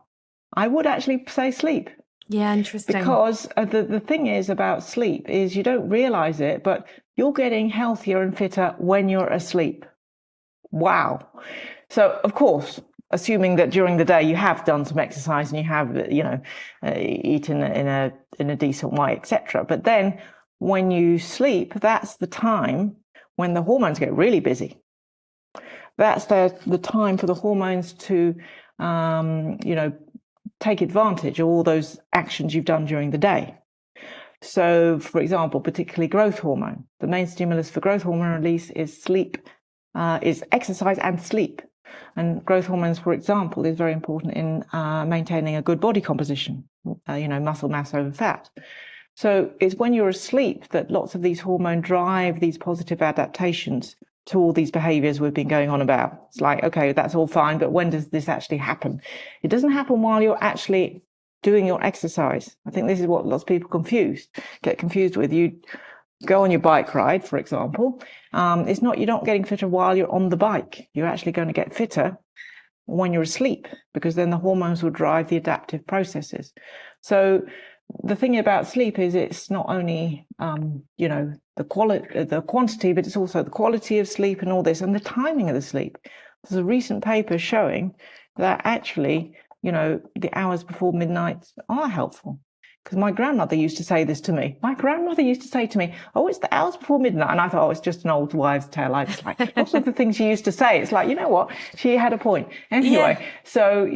I would actually say sleep. Yeah, interesting. Because the thing is about sleep is you don't realize it, but you're getting healthier and fitter when you're asleep. Wow. So, of course, assuming that during the day you have done some exercise and you have, eaten in a decent way, etc. But then when you sleep, that's the time when the hormones get really busy. That's the time for the hormones to, take advantage of all those actions you've done during the day. So, for example, particularly growth hormone. The main stimulus for growth hormone release is sleep, is exercise and sleep. And growth hormones, for example, is very important in maintaining a good body composition, muscle mass over fat. So it's when you're asleep that lots of these hormones drive these positive adaptations to all these behaviors we've been going on about. It's like, okay, that's all fine, but when does this actually happen? It doesn't happen while you're actually doing your exercise. I think this is what lots of people get confused with. You go on your bike ride, for example. You're not getting fitter while you're on the bike. You're actually going to get fitter when you're asleep, because then the hormones will drive the adaptive processes. So the thing about sleep is it's not only, the quantity, but it's also the quality of sleep and all this, and the timing of the sleep. There's a recent paper showing that actually, the hours before midnight are helpful. Because my grandmother used to say this to me. My grandmother used to say to me, oh, it's the hours before midnight. And I thought, oh, it's just an old wives' tale. I was like, lots of the things she used to say, it's like, you know what? She had a point. Anyway, So,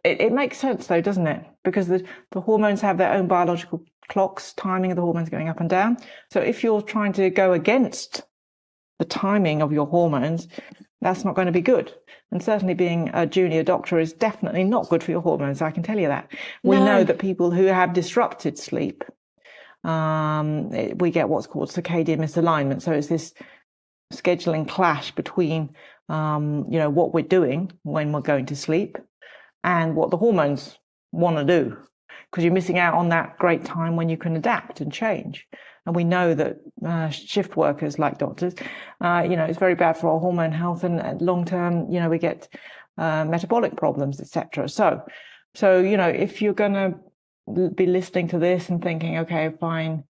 it makes sense though, doesn't it? Because the hormones have their own biological clocks, timing of the hormones going up and down. So if you're trying to go against the timing of your hormones, that's not going to be good. And certainly being a junior doctor is definitely not good for your hormones, I can tell you that. We know that people who have disrupted sleep, we get what's called circadian misalignment. So it's this scheduling clash between, what we're doing when we're going to sleep and what the hormones want to do. Because you're missing out on that great time when you can adapt and change. And we know that shift workers like doctors, it's very bad for our hormone health, and long term, we get metabolic problems, etc. So, if you're going to be listening to this and thinking, okay, fine,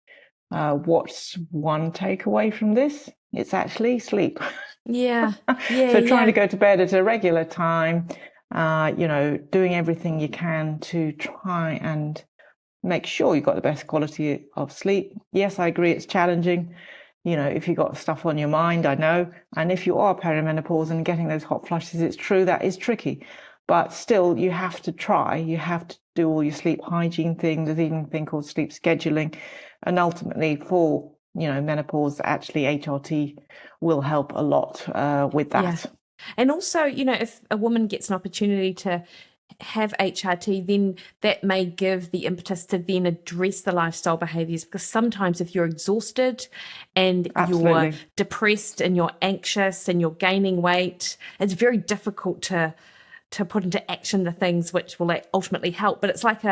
what's one takeaway from this? It's actually sleep. Yeah. Yeah. So trying to go to bed at a regular time, doing everything you can to try and make sure you've got the best quality of sleep. Yes, I agree, it's challenging. If you've got stuff on your mind, I know. And if you are perimenopause and getting those hot flushes, it's true that is tricky. But still, you have to try. You have to do all your sleep hygiene thing. There's even a thing called sleep scheduling. And ultimately, for menopause, actually HRT will help a lot with that. Yeah. And also, if a woman gets an opportunity to have HRT, then that may give the impetus to then address the lifestyle behaviors, because sometimes if you're exhausted and Absolutely. you're depressed and you're anxious and you're gaining weight, it's very difficult to put into action the things which will ultimately help. But it's like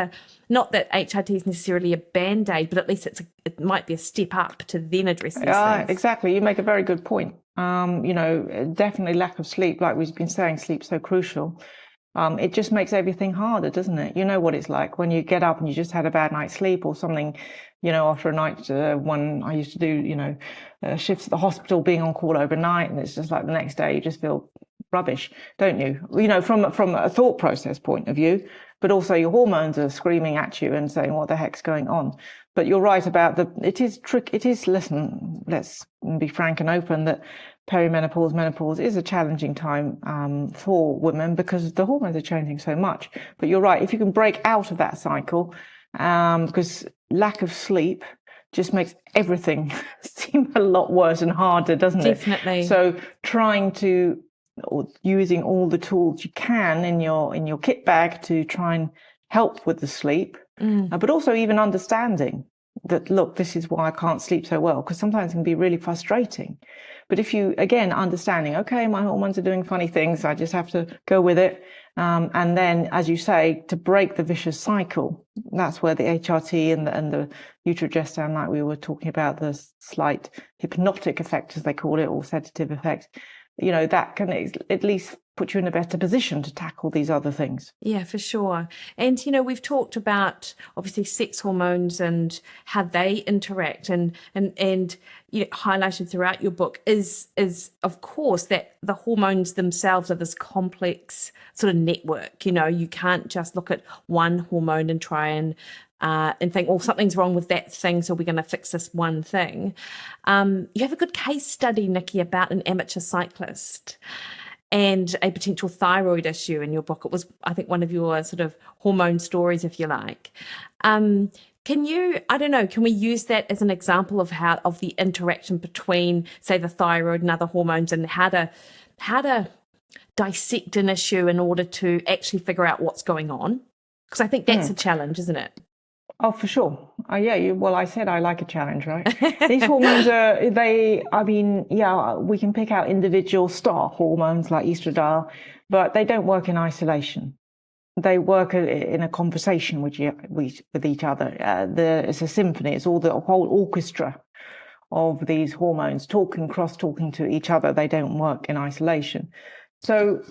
not that HRT is necessarily a band-aid, but at least it might be a step up to then address these things. Exactly. You make a very good point. Definitely lack of sleep, like we've been saying, sleep's so crucial. It just makes everything harder, doesn't it? You know what it's like when you get up and you just had a bad night's sleep or something, after a night, when I used to do, shifts at the hospital, being on call overnight, and it's just like the next day you just feel rubbish, don't you? From a thought process point of view, but also your hormones are screaming at you and saying, what the heck's going on? But you're right about listen, let's be frank and open that perimenopause, menopause is a challenging time for women because the hormones are changing so much. But you're right, if you can break out of that cycle, because lack of sleep just makes everything seem a lot worse and harder, doesn't it? Definitely. So trying to, or using all the tools you can in your kit bag to try and help with the sleep, but also even understanding that, look, this is why I can't sleep so well, because sometimes it can be really frustrating. But if you, again, understanding, okay, my hormones are doing funny things, I just have to go with it. And then, as you say, to break the vicious cycle, that's where the HRT and the utrogestan, like we were talking about, the slight hypnotic effect, as they call it, or sedative effect, that can at least put you in a better position to tackle these other things. Yeah, for sure. And, we've talked about obviously sex hormones and how they interact and highlighted throughout your book is of course that the hormones themselves are this complex sort of network. You can't just look at one hormone and try and think, well, something's wrong with that thing, so we're going to fix this one thing. You have a good case study, Nikki, about an amateur cyclist and a potential thyroid issue in your book. It was, I think, one of your sort of hormone stories, if you like. Can we use that as an example of the interaction between, say, the thyroid and other hormones, and how to dissect an issue in order to actually figure out what's going on? Because I think that's a challenge, isn't it? Oh, for sure. I said I like a challenge, right? These hormones we can pick out individual star hormones like estradiol, but they don't work in isolation. They work in a conversation with each other. It's a symphony. It's all the whole orchestra of these hormones cross-talking to each other. They don't work in isolation. So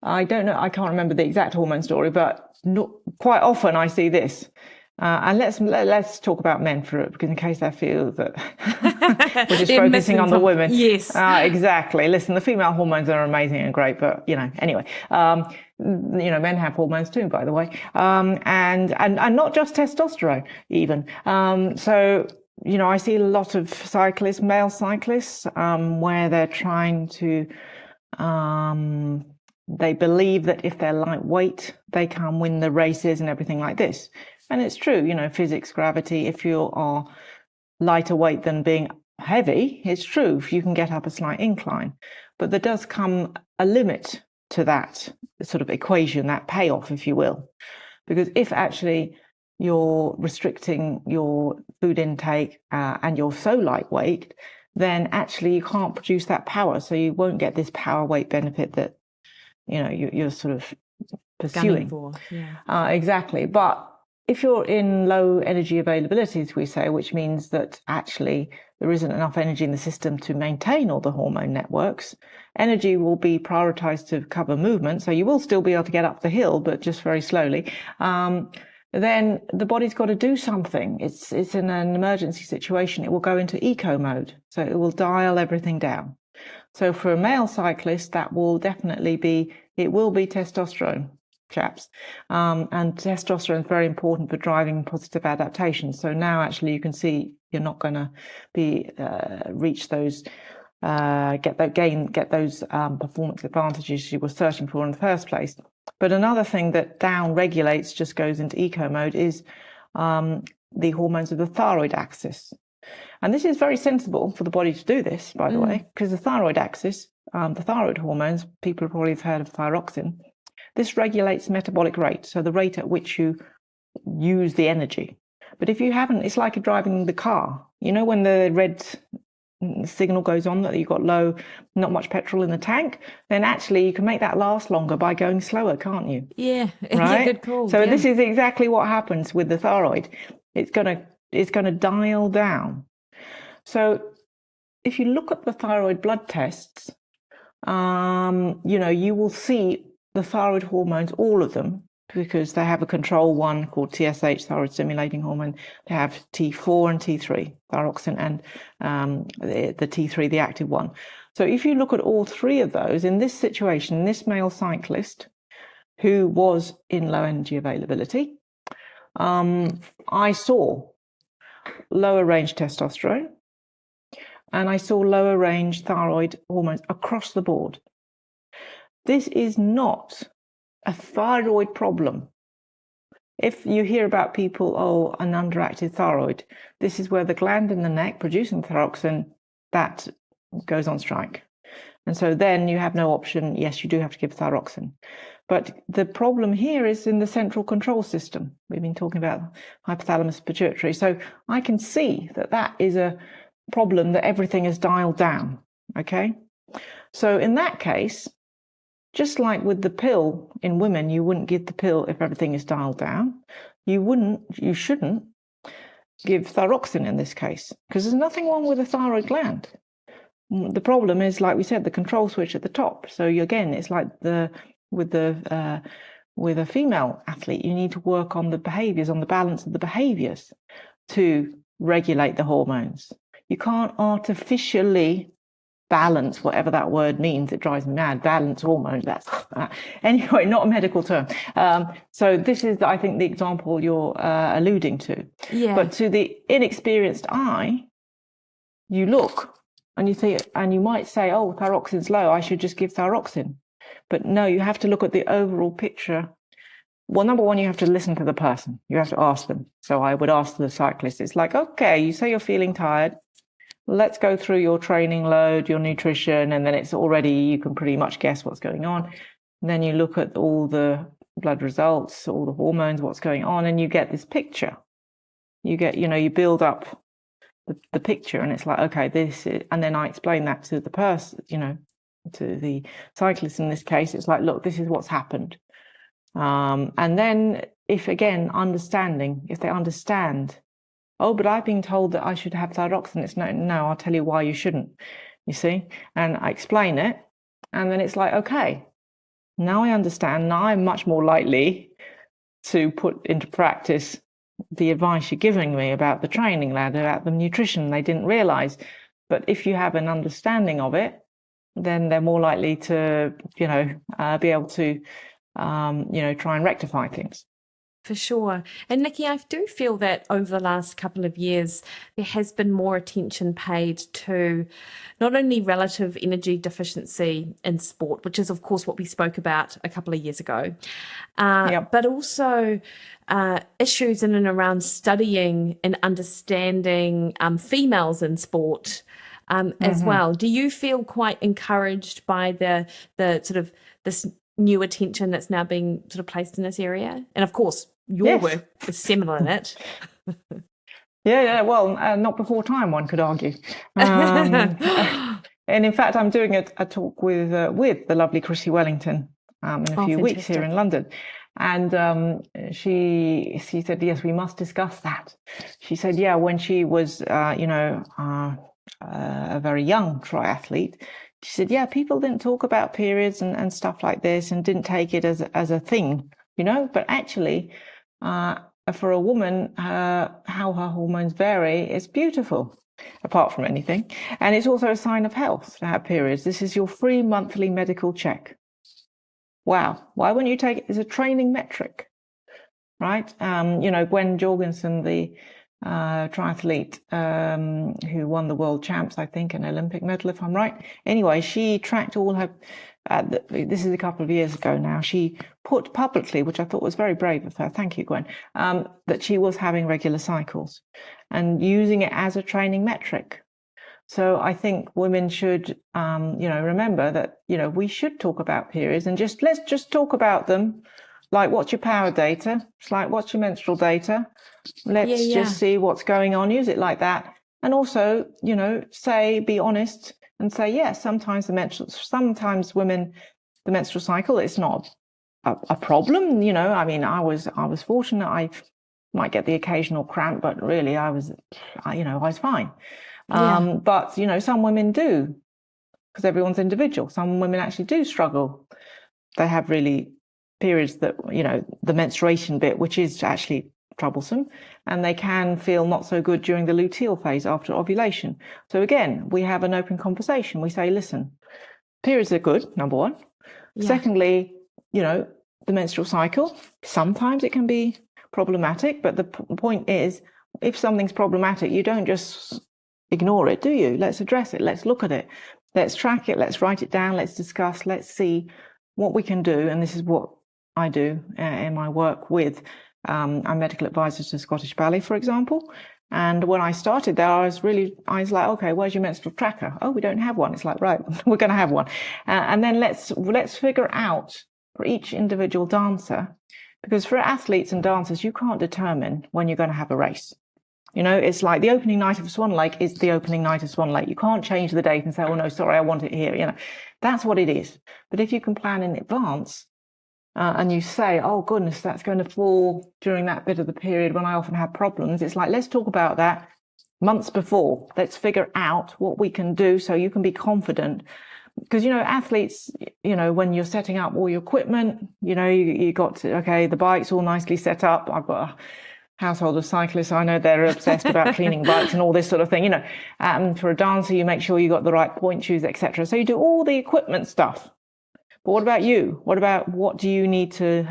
I don't know. I can't remember the exact hormone story, but quite often I see this. And let's talk about men for it, because in case they feel that we're just focusing on the women. Yes. Exactly. Listen, the female hormones are amazing and great, but anyway, men have hormones too, by the way, and not just testosterone even. So I see a lot of male cyclists, where they're trying to. They believe that if they're lightweight, they can win the races and everything like this. And it's true, physics, gravity, if you are lighter weight than being heavy, it's true, you can get up a slight incline. But there does come a limit to that sort of equation, that payoff, if you will. Because if actually you're restricting your food intake and you're so lightweight, then actually you can't produce that power. So you won't get this power weight benefit that you're sort of pursuing. For. Yeah. Exactly. But if you're in low energy availability, as we say, which means that actually there isn't enough energy in the system to maintain all the hormone networks, energy will be prioritized to cover movement. So you will still be able to get up the hill, but just very slowly. then the body's got to do something. It's in an emergency situation. It will go into eco mode. So it will dial everything down. So for a male cyclist, that will definitely be testosterone, chaps. And testosterone is very important for driving positive adaptation. So now actually you can see you're not going to be reach those get those performance advantages you were searching for in the first place. But another thing that down regulates, just goes into eco mode, is the hormones of the thyroid axis. And this is very sensible for the body to do this, by the way, because the thyroid axis, the thyroid hormones, people probably have heard of thyroxine. This regulates metabolic rate, so the rate at which you use the energy. But if you haven't, it's like driving the car. You know, when the red signal goes on that you've got not much petrol in the tank, then actually you can make that last longer by going slower, can't you? Yeah, right. Yeah, good call. So this is exactly what happens with the thyroid. It's gonna dial down. So if you look at the thyroid blood tests, you will see the thyroid hormones, all of them, because they have a control one called TSH, thyroid stimulating hormone. They have T4 and T3, thyroxine, and the T3, the active one. So if you look at all three of those, in this situation, this male cyclist who was in low energy availability, I saw lower range testosterone and I saw lower range thyroid hormones across the board. This is not a thyroid problem. If you hear about people, an underactive thyroid, this is where the gland in the neck producing thyroxine, that goes on strike. And so then you have no option. Yes, you do have to give thyroxine. But the problem here is in the central control system. We've been talking about hypothalamus pituitary. So I can see that is a problem, that everything is dialed down. Okay. So in that case, just like with the pill in women, you wouldn't give the pill if everything is dialed down. You shouldn't give thyroxine in this case, because there's nothing wrong with the thyroid gland. The problem is, like we said, the control switch at the top. So again, it's like with a female athlete, you need to work on the behaviors, on the balance of the behaviors to regulate the hormones. You can't artificially balance, whatever that word means. It drives me mad. Balance hormones. That's anyway, not a medical term. So this is, I think, the example you're alluding to. Yeah. But to the inexperienced eye, you look and you think, and you might say, "Oh, thyroxine's low. I should just give thyroxine." But no, you have to look at the overall picture. Well, number one, you have to listen to the person. You have to ask them. So I would ask the cyclist. It's like, okay, you say you're feeling tired. Let's go through your training load, your nutrition, and then you can pretty much guess what's going on. And then you look at all the blood results, all the hormones, what's going on, and you get this picture. You build up the picture, and it's like, okay, and then I explain that to the person, to the cyclist in this case. It's like, look, this is what's happened. And then if they understand, oh, but I've been told that I should have thyroxine. It's no, I'll tell you why you shouldn't, you see? And I explain it. And then it's like, okay, now I understand. Now I'm much more likely to put into practice the advice you're giving me about the training lad, about the nutrition they didn't realize. But if you have an understanding of it, then they're more likely to, be able to, try and rectify things. For sure. And Nikki, I do feel that over the last couple of years, there has been more attention paid to not only relative energy deficiency in sport, which is, of course, what we spoke about a couple of years ago, but also issues in and around studying and understanding females in sport as well. Do you feel quite encouraged by the sort of this new attention that's now being sort of placed in this area? And of course, your work is seminal in it. Yeah. Well, not before time, one could argue. And in fact, I'm doing a talk with the lovely Chrissy Wellington in a few weeks here in London. And she said, yes, we must discuss that. She said, yeah, when she was, a very young triathlete, she said, yeah, people didn't talk about periods and stuff like this and didn't take it as a thing, but actually for a woman, how her hormones vary is beautiful, apart from anything. And it's also a sign of health to have periods. This is your free monthly medical check. Wow. Why wouldn't you take it as a training metric? Right? Gwen Jorgensen, the triathlete who won the world champs, I think, an Olympic medal, if I'm right. Anyway, she tracked all her, this is a couple of years ago now, she put publicly, which I thought was very brave of her, thank you, Gwen, that she was having regular cycles and using it as a training metric. So I think women should, remember that, we should talk about periods and let's just talk about them. Like, what's your power data? It's like, what's your menstrual data? Let's just see what's going on. Use it like that. And also, be honest and say, yes, sometimes women, the menstrual cycle, it's not a problem. I was fortunate. I might get the occasional cramp, but really I was fine. But, some women do, because everyone's individual. Some women actually do struggle. They have really periods that, the menstruation bit, which is actually troublesome, and they can feel not so good during the luteal phase after ovulation. So again, we have an open conversation. We say, listen, periods are good, number one. Yeah. Secondly, the menstrual cycle, sometimes it can be problematic, but the point is, if something's problematic, you don't just ignore it, do you? Let's address it. Let's look at it. Let's track it. Let's write it down. Let's discuss. Let's see what we can do. And this is what I do in my work with I'm medical advisor to Scottish Ballet, for example. And when I started there, I was like, okay, where's your menstrual tracker? Oh, we don't have one. It's like, right, we're going to have one. And then let's figure out for each individual dancer, because for athletes and dancers, you can't determine when you're going to have a race. It's like the opening night of Swan Lake is the opening night of Swan Lake. You can't change the date and say, oh, no, sorry, I want it here. That's what it is. But if you can plan in advance, and you say, oh, goodness, that's going to fall during that bit of the period when I often have problems. It's like, let's talk about that months before. Let's figure out what we can do so you can be confident. Because, athletes, when you're setting up all your equipment, you got to, okay, the bike's all nicely set up. I've got a household of cyclists. I know they're obsessed about cleaning bikes and all this sort of thing. For a dancer, you make sure you got the right point shoes, etc. So you do all the equipment stuff. But what about you? What do you need to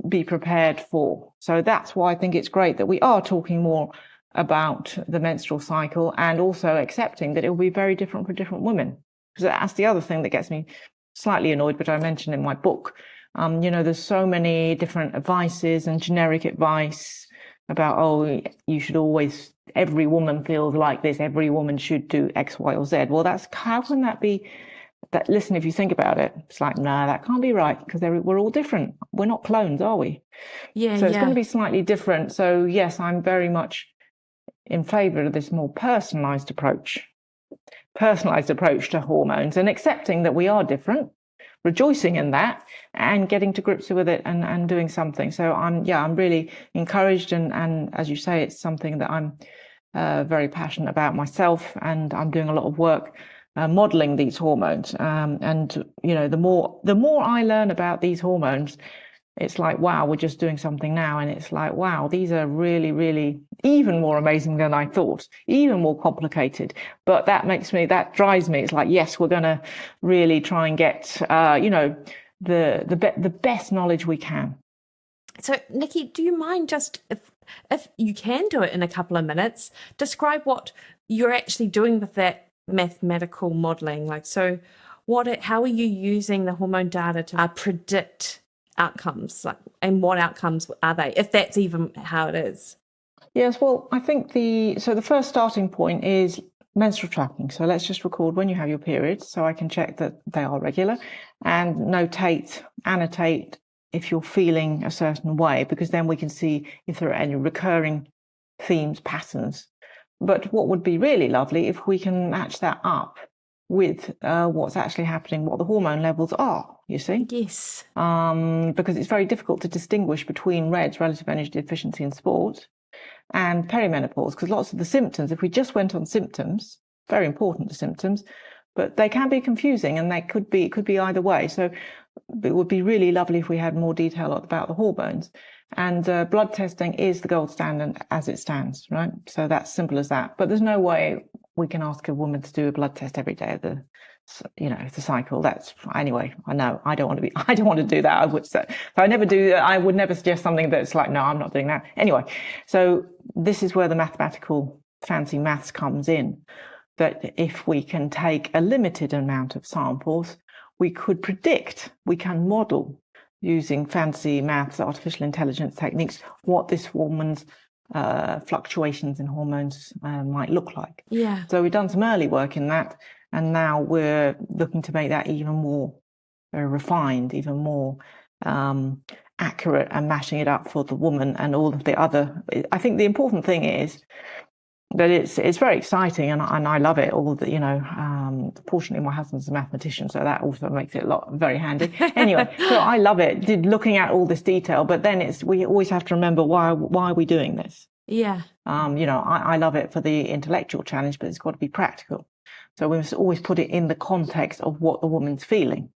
be prepared for? So that's why I think it's great that we are talking more about the menstrual cycle and also accepting that it will be very different for different women. Because that's the other thing that gets me slightly annoyed, but I mentioned in my book, there's so many different advices and generic advice about, oh, you should always, every woman feels like this, every woman should do X, Y, or Z. Well, how can that be? That, listen, if you think about it, it's like, nah, that can't be right, because we're all different. We're not clones, are we? Yeah. So it's going to be slightly different. So yes, I'm very much in favour of this more personalised approach to hormones, and accepting that we are different, rejoicing in that, and getting to grips with it and doing something. So I'm really encouraged, and as you say, it's something that I'm very passionate about myself, and I'm doing a lot of work modeling these hormones. The more I learn about these hormones, it's like, wow, we're just doing something now. And it's like, wow, these are really, really even more amazing than I thought, even more complicated. But that drives me. It's like, yes, we're going to really try and get, the best knowledge we can. So, Nicky, do you mind just, if you can do it in a couple of minutes, describe what you're actually doing with that mathematical modeling? How are you using the hormone data to predict outcomes, and what outcomes are they, if that's even how it is? Yes, well, I think the first starting point is menstrual tracking. So let's just record when you have your periods, so I can check that they are regular, and annotate if you're feeling a certain way, because then we can see if there are any recurring themes, patterns. But what would be really lovely if we can match that up with what's actually happening, what the hormone levels are, you see? Yes. Because it's very difficult to distinguish between REDS, relative energy deficiency in sport, and perimenopause, because lots of the symptoms, if we just went on symptoms, very important, the symptoms, but they can be confusing, and it could be either way. So it would be really lovely if we had more detail about the hormones. And blood testing is the gold standard as it stands, right? So that's simple as that. But there's no way we can ask a woman to do a blood test every day of the cycle. That's anyway. I know I don't want to do that. I would say so. I never do. I would never suggest something that's like, no, I'm not doing that. Anyway, so this is where the mathematical fancy maths comes in. That if we can take a limited amount of samples, we could predict, we can model using fancy maths, artificial intelligence techniques, what this woman's fluctuations in hormones might look like. Yeah. So we've done some early work in that, and now we're looking to make that even more refined, even more accurate, and mashing it up for the woman and all of the other. I think the important thing is that it's very exciting, and I love it. All the fortunately my husband's a mathematician, so that also makes it very handy. Anyway, so I love it. Looking at all this detail, but then we always have to remember why are we doing this? Yeah. I love it for the intellectual challenge, but it's got to be practical. So we must always put it in the context of what the woman's feeling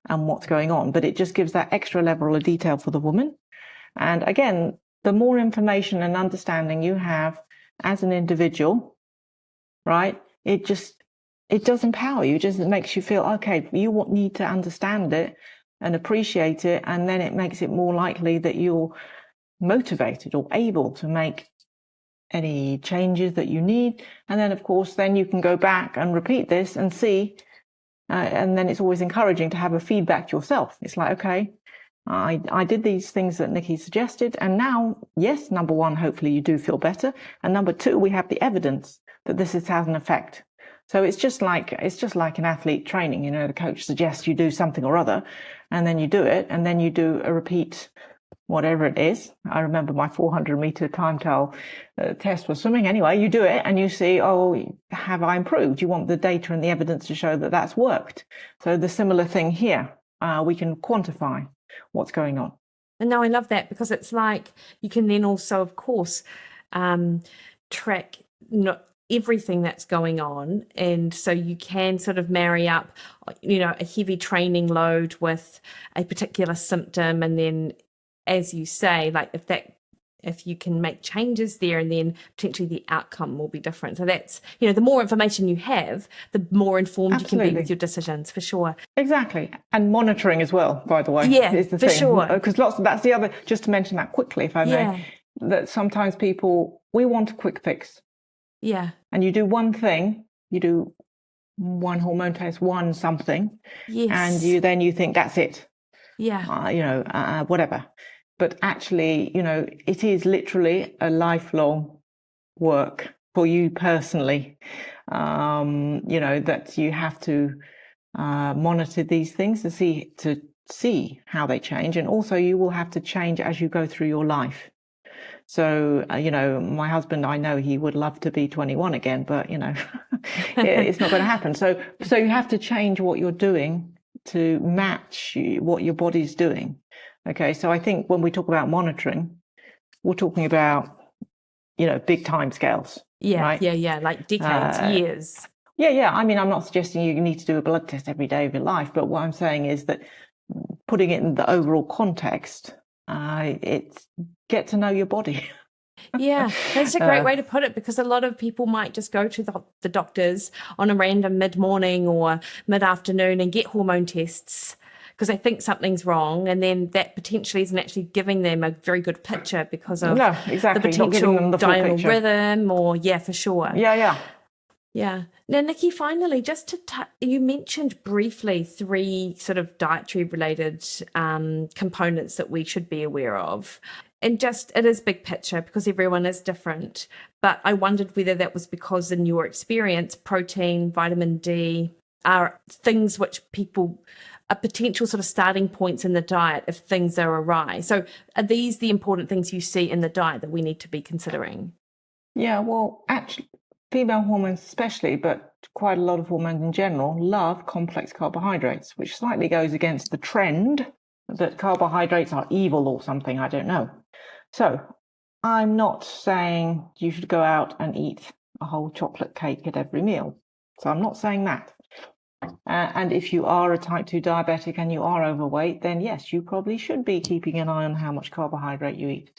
and what's going on. But it just gives that extra level of detail for the woman. And again, the more information and understanding you have as an individual, right, it does empower you. It just makes you feel, okay, you need to understand it and appreciate it, and then it makes it more likely that you're motivated or able to make any changes that you need. And then, of course, then you can go back and repeat this and see, and then it's always encouraging to have a feedback yourself. It's like, okay, I did these things that Nikki suggested, and now, yes, number one, hopefully you do feel better, and number two, we have the evidence that this has an effect. So it's just like an athlete training. The coach suggests you do something or other, and then you do it, and then you do a repeat, whatever it is. I remember my 400-meter time trial test for swimming. Anyway, you do it, and you see, oh, have I improved? You want the data and the evidence to show that that's worked. So the similar thing here, we can quantify what's going on. And no, I love that, because it's like you can then also, of course, track everything that's going on, and so you can sort of marry up, a heavy training load with a particular symptom, and then, as you say, like if you can make changes there, and then potentially the outcome will be different. So that's, the more information you have, the more informed Absolutely. You can be with your decisions, for sure. Exactly. And monitoring as well, by the way, is the for thing. Sure. Because that's the other, just to mention that quickly, if I may, that sometimes we want a quick fix. Yeah. And you do one thing, you do one hormone test, one something, yes. and you think that's it. Yeah. Whatever. But actually, it is literally a lifelong work for you personally, that you have to monitor these things to see how they change. And also you will have to change as you go through your life. So, my husband, I know he would love to be 21 again, but, it's not going to happen. So you have to change what you're doing to match what your body's doing. Okay, so I think when we talk about monitoring, we're talking about, big time scales. Yeah, right? yeah, like decades, years. Yeah. I mean, I'm not suggesting you need to do a blood test every day of your life, but what I'm saying is that putting it in the overall context, it's get to know your body. Yeah, that's a great way to put it, because a lot of people might just go to the doctors on a random mid-morning or mid-afternoon and get hormone tests because they think something's wrong, and then that potentially isn't actually giving them a very good picture because of the potential diurnal rhythm, or for sure. Yeah. Now, Nikki, finally, just to you mentioned briefly 3 sort of dietary related components that we should be aware of. And it is big picture because everyone is different. But I wondered whether that was because, in your experience, protein, vitamin D are things which people are potential sort of starting points in the diet if things are awry. So are these the important things you see in the diet that we need to be considering? Yeah, well, actually, female hormones especially, but quite a lot of hormones in general, love complex carbohydrates, which slightly goes against the trend that carbohydrates are evil or something, I don't know. So I'm not saying you should go out and eat a whole chocolate cake at every meal. So I'm not saying that. And if you are a type 2 diabetic and you are overweight, then yes, you probably should be keeping an eye on how much carbohydrate you eat.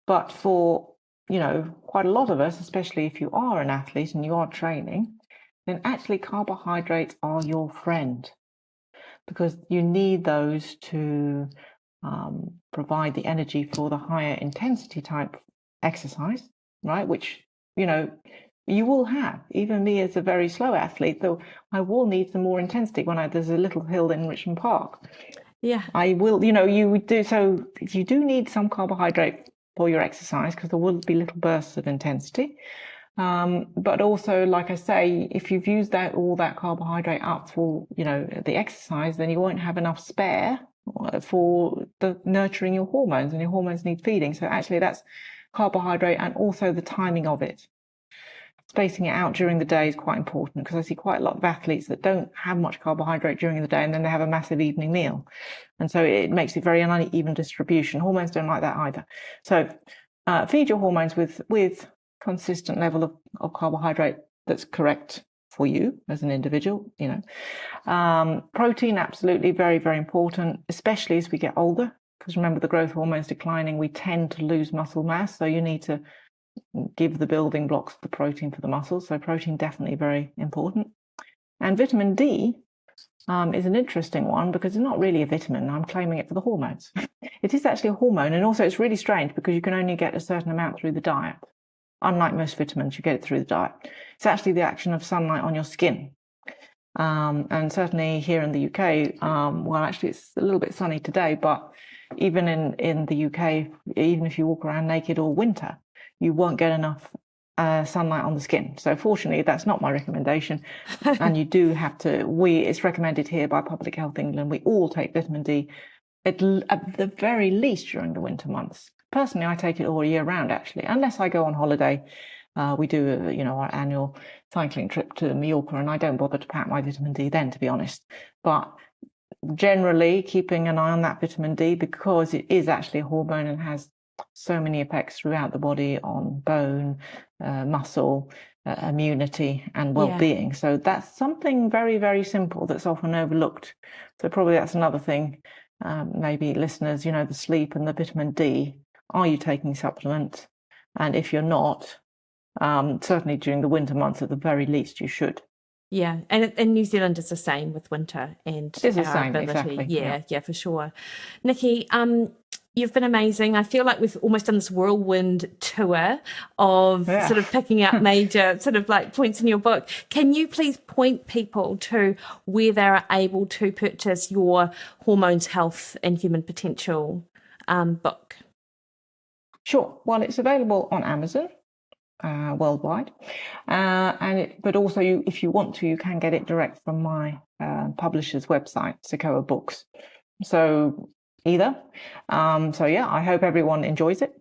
But for, quite a lot of us, especially if you are an athlete and you are training, then actually carbohydrates are your friend, because you need those to provide the energy for the higher intensity type exercise, right? Which, you will have. Even me as a very slow athlete, though, I will need some more intensity when there's a little hill in Richmond Park. Yeah. I will, you do. So you do need some carbohydrate for your exercise, because there will be little bursts of intensity. But also, like I say, if you've used all that carbohydrate up for, the exercise, then you won't have enough spare for nurturing your hormones, and your hormones need feeding. So actually that's carbohydrate, and also the timing of it. Spacing it out during the day is quite important, because I see quite a lot of athletes that don't have much carbohydrate during the day, and then they have a massive evening meal. And so it makes it very uneven distribution. Hormones don't like that either. So feed your hormones with consistent level of carbohydrate that's correct for you as an individual. Protein, absolutely, very, very important, especially as we get older, because remember, the growth hormones declining, we tend to lose muscle mass. So you need to give the building blocks of the protein for the muscles. So protein, definitely very important. And vitamin D is an interesting one, because it's not really a vitamin. I'm claiming it for the hormones. It is actually a hormone, and also it's really strange because you can only get a certain amount through the diet. Unlike most vitamins, you get it through the diet. It's actually the action of sunlight on your skin. And certainly here in the UK, well, actually it's a little bit sunny today, but even in the UK, even if you walk around naked all winter, you won't get enough sunlight on the skin. So fortunately, that's not my recommendation. And you do have to, it's recommended here by Public Health England, we all take vitamin D at the very least during the winter months. Personally, I take it all year round, actually, unless I go on holiday. We do, our annual cycling trip to Mallorca, and I don't bother to pack my vitamin D then, to be honest. But generally, keeping an eye on that vitamin D, because it is actually a hormone and has so many effects throughout the body on bone, muscle, immunity, and well-being. Yeah. So that's something very, very simple that's often overlooked. So probably that's another thing. Maybe listeners, the sleep and the vitamin D. Are you taking supplements? And if you're not, certainly during the winter months, at the very least, you should. Yeah, and New Zealand is the same with winter and it's the same, exactly. Yeah, for sure. Nikki, you've been amazing. I feel like we've almost done this whirlwind tour of sort of picking up major sort of like points in your book. Can you please point people to where they're able to purchase your Hormones, Health and Human Potential book? Sure. Well, it's available on Amazon worldwide, but also if you want to, you can get it direct from my publisher's website, Sequoia Books. So either. I hope everyone enjoys it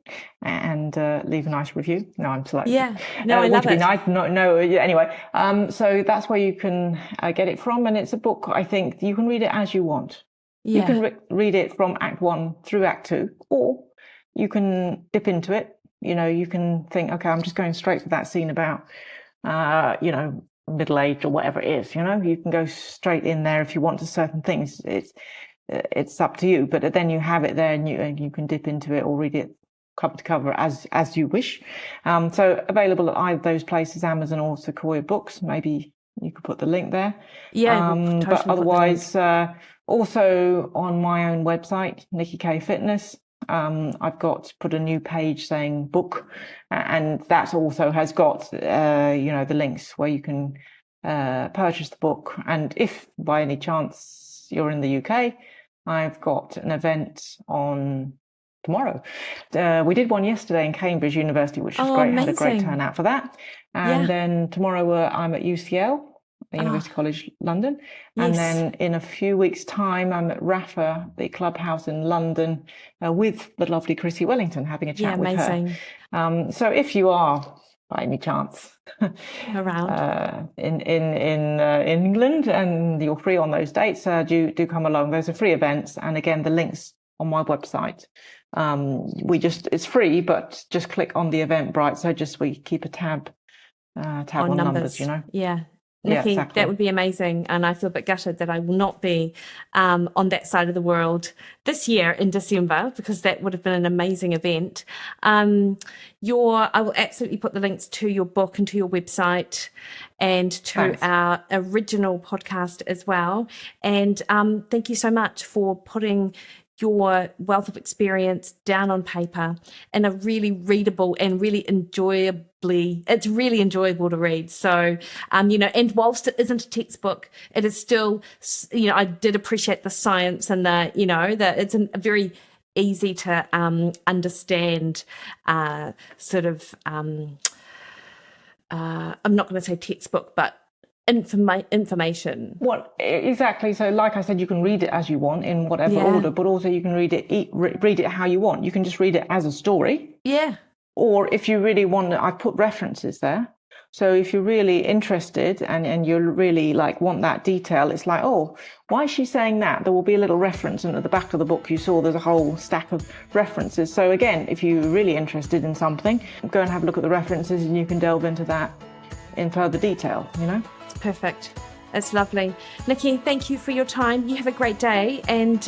and leave a nice review. No, I'm slightly. Yeah, no, I love it. Nice. Anyway, so that's where you can get it from, and it's a book. I think you can read it as you want. Yeah. You can read it from Act 1 through Act 2, or you can dip into it. You can think, okay, I'm just going straight for that scene about, middle age or whatever it is. You can go straight in there if you want to certain things. It's up to you, but then you have it there, and you can dip into it or read it cover to cover as you wish. So available at either those places, Amazon or Sequoia Books. Maybe you could put the link there. Yeah, we'll totally but otherwise, also on my own website, Nicky Keay Fitness. I've put a new page saying book, and that also has got the links where you can purchase the book. And if by any chance you're in the UK, I've got an event on tomorrow. We did one yesterday in Cambridge University, which was great. Amazing. Had a great turnout for that. And then tomorrow I'm at UCL, University College London. Yes. And then in a few weeks' time, I'm at RAFA, the clubhouse in London, with the lovely Chrissy Wellington, having a chat with her. So if you are, by any chance, around in England and you're free on those dates, do come along. Those are free events. And again, the links on my website. It's free, but just click on the Eventbrite. So we keep a tab on numbers, Yeah. Nikki, exactly. that would be amazing. And I feel a bit gutted that I will not be on that side of the world this year in December, because that would have been an amazing event. I will absolutely put the links to your book and to your website and to our original podcast as well. And thank you so much for putting your wealth of experience down on paper in a really readable and really it's really enjoyable to read. So, and whilst it isn't a textbook, it is still, I did appreciate the science and it's a very easy to understand sort of, I'm not going to say textbook, but information. Well, exactly. So like I said, you can read it as you want in whatever order, but also you can read it how you want. You can just read it as a story. Yeah. Or if you really want, I've put references there. So if you're really interested and you really want that detail, it's like, oh, why is she saying that? There will be a little reference, and at the back of the book you saw there's a whole stack of references. So again, if you're really interested in something, go and have a look at the references and you can delve into that in further detail, Perfect. It's lovely. Nikki, thank you for your time. You have a great day, and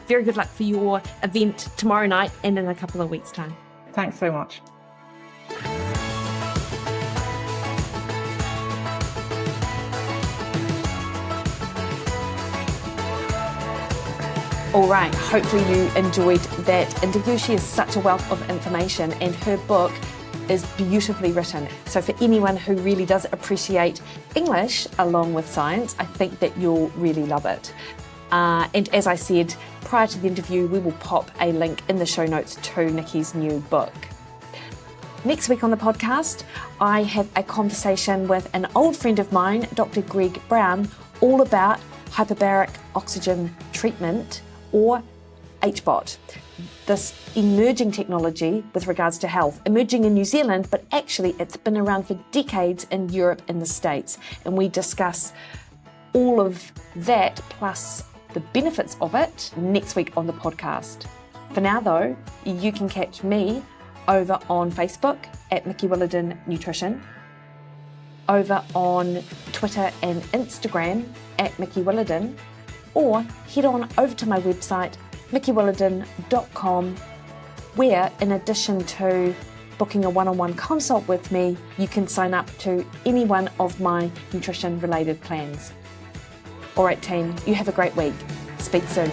very good luck for your event tomorrow night and in a couple of weeks' time. Thanks so much. All right, hopefully you enjoyed that interview. She is such a wealth of information, and her book is beautifully written. So for anyone who really does appreciate English along with science, I think that you'll really love it. And as I said prior to the interview, we will pop a link in the show notes to Nikki's new book. Next week on the podcast, I have a conversation with an old friend of mine, Dr. Greg Brown, all about hyperbaric oxygen treatment, or HBOT. This emerging technology with regards to health, emerging in New Zealand, but actually it's been around for decades in Europe and the States. And we discuss all of that plus the benefits of it next week on the podcast. For now though, you can catch me over on Facebook at Mikki Williden Nutrition, over on Twitter and Instagram at Mikki Williden, or head on over to my website Mikkiwilliden.com, where in addition to booking a one-on-one consult with me, you can sign up to any one of my nutrition related plans. All right team, you have a great week. Speak soon.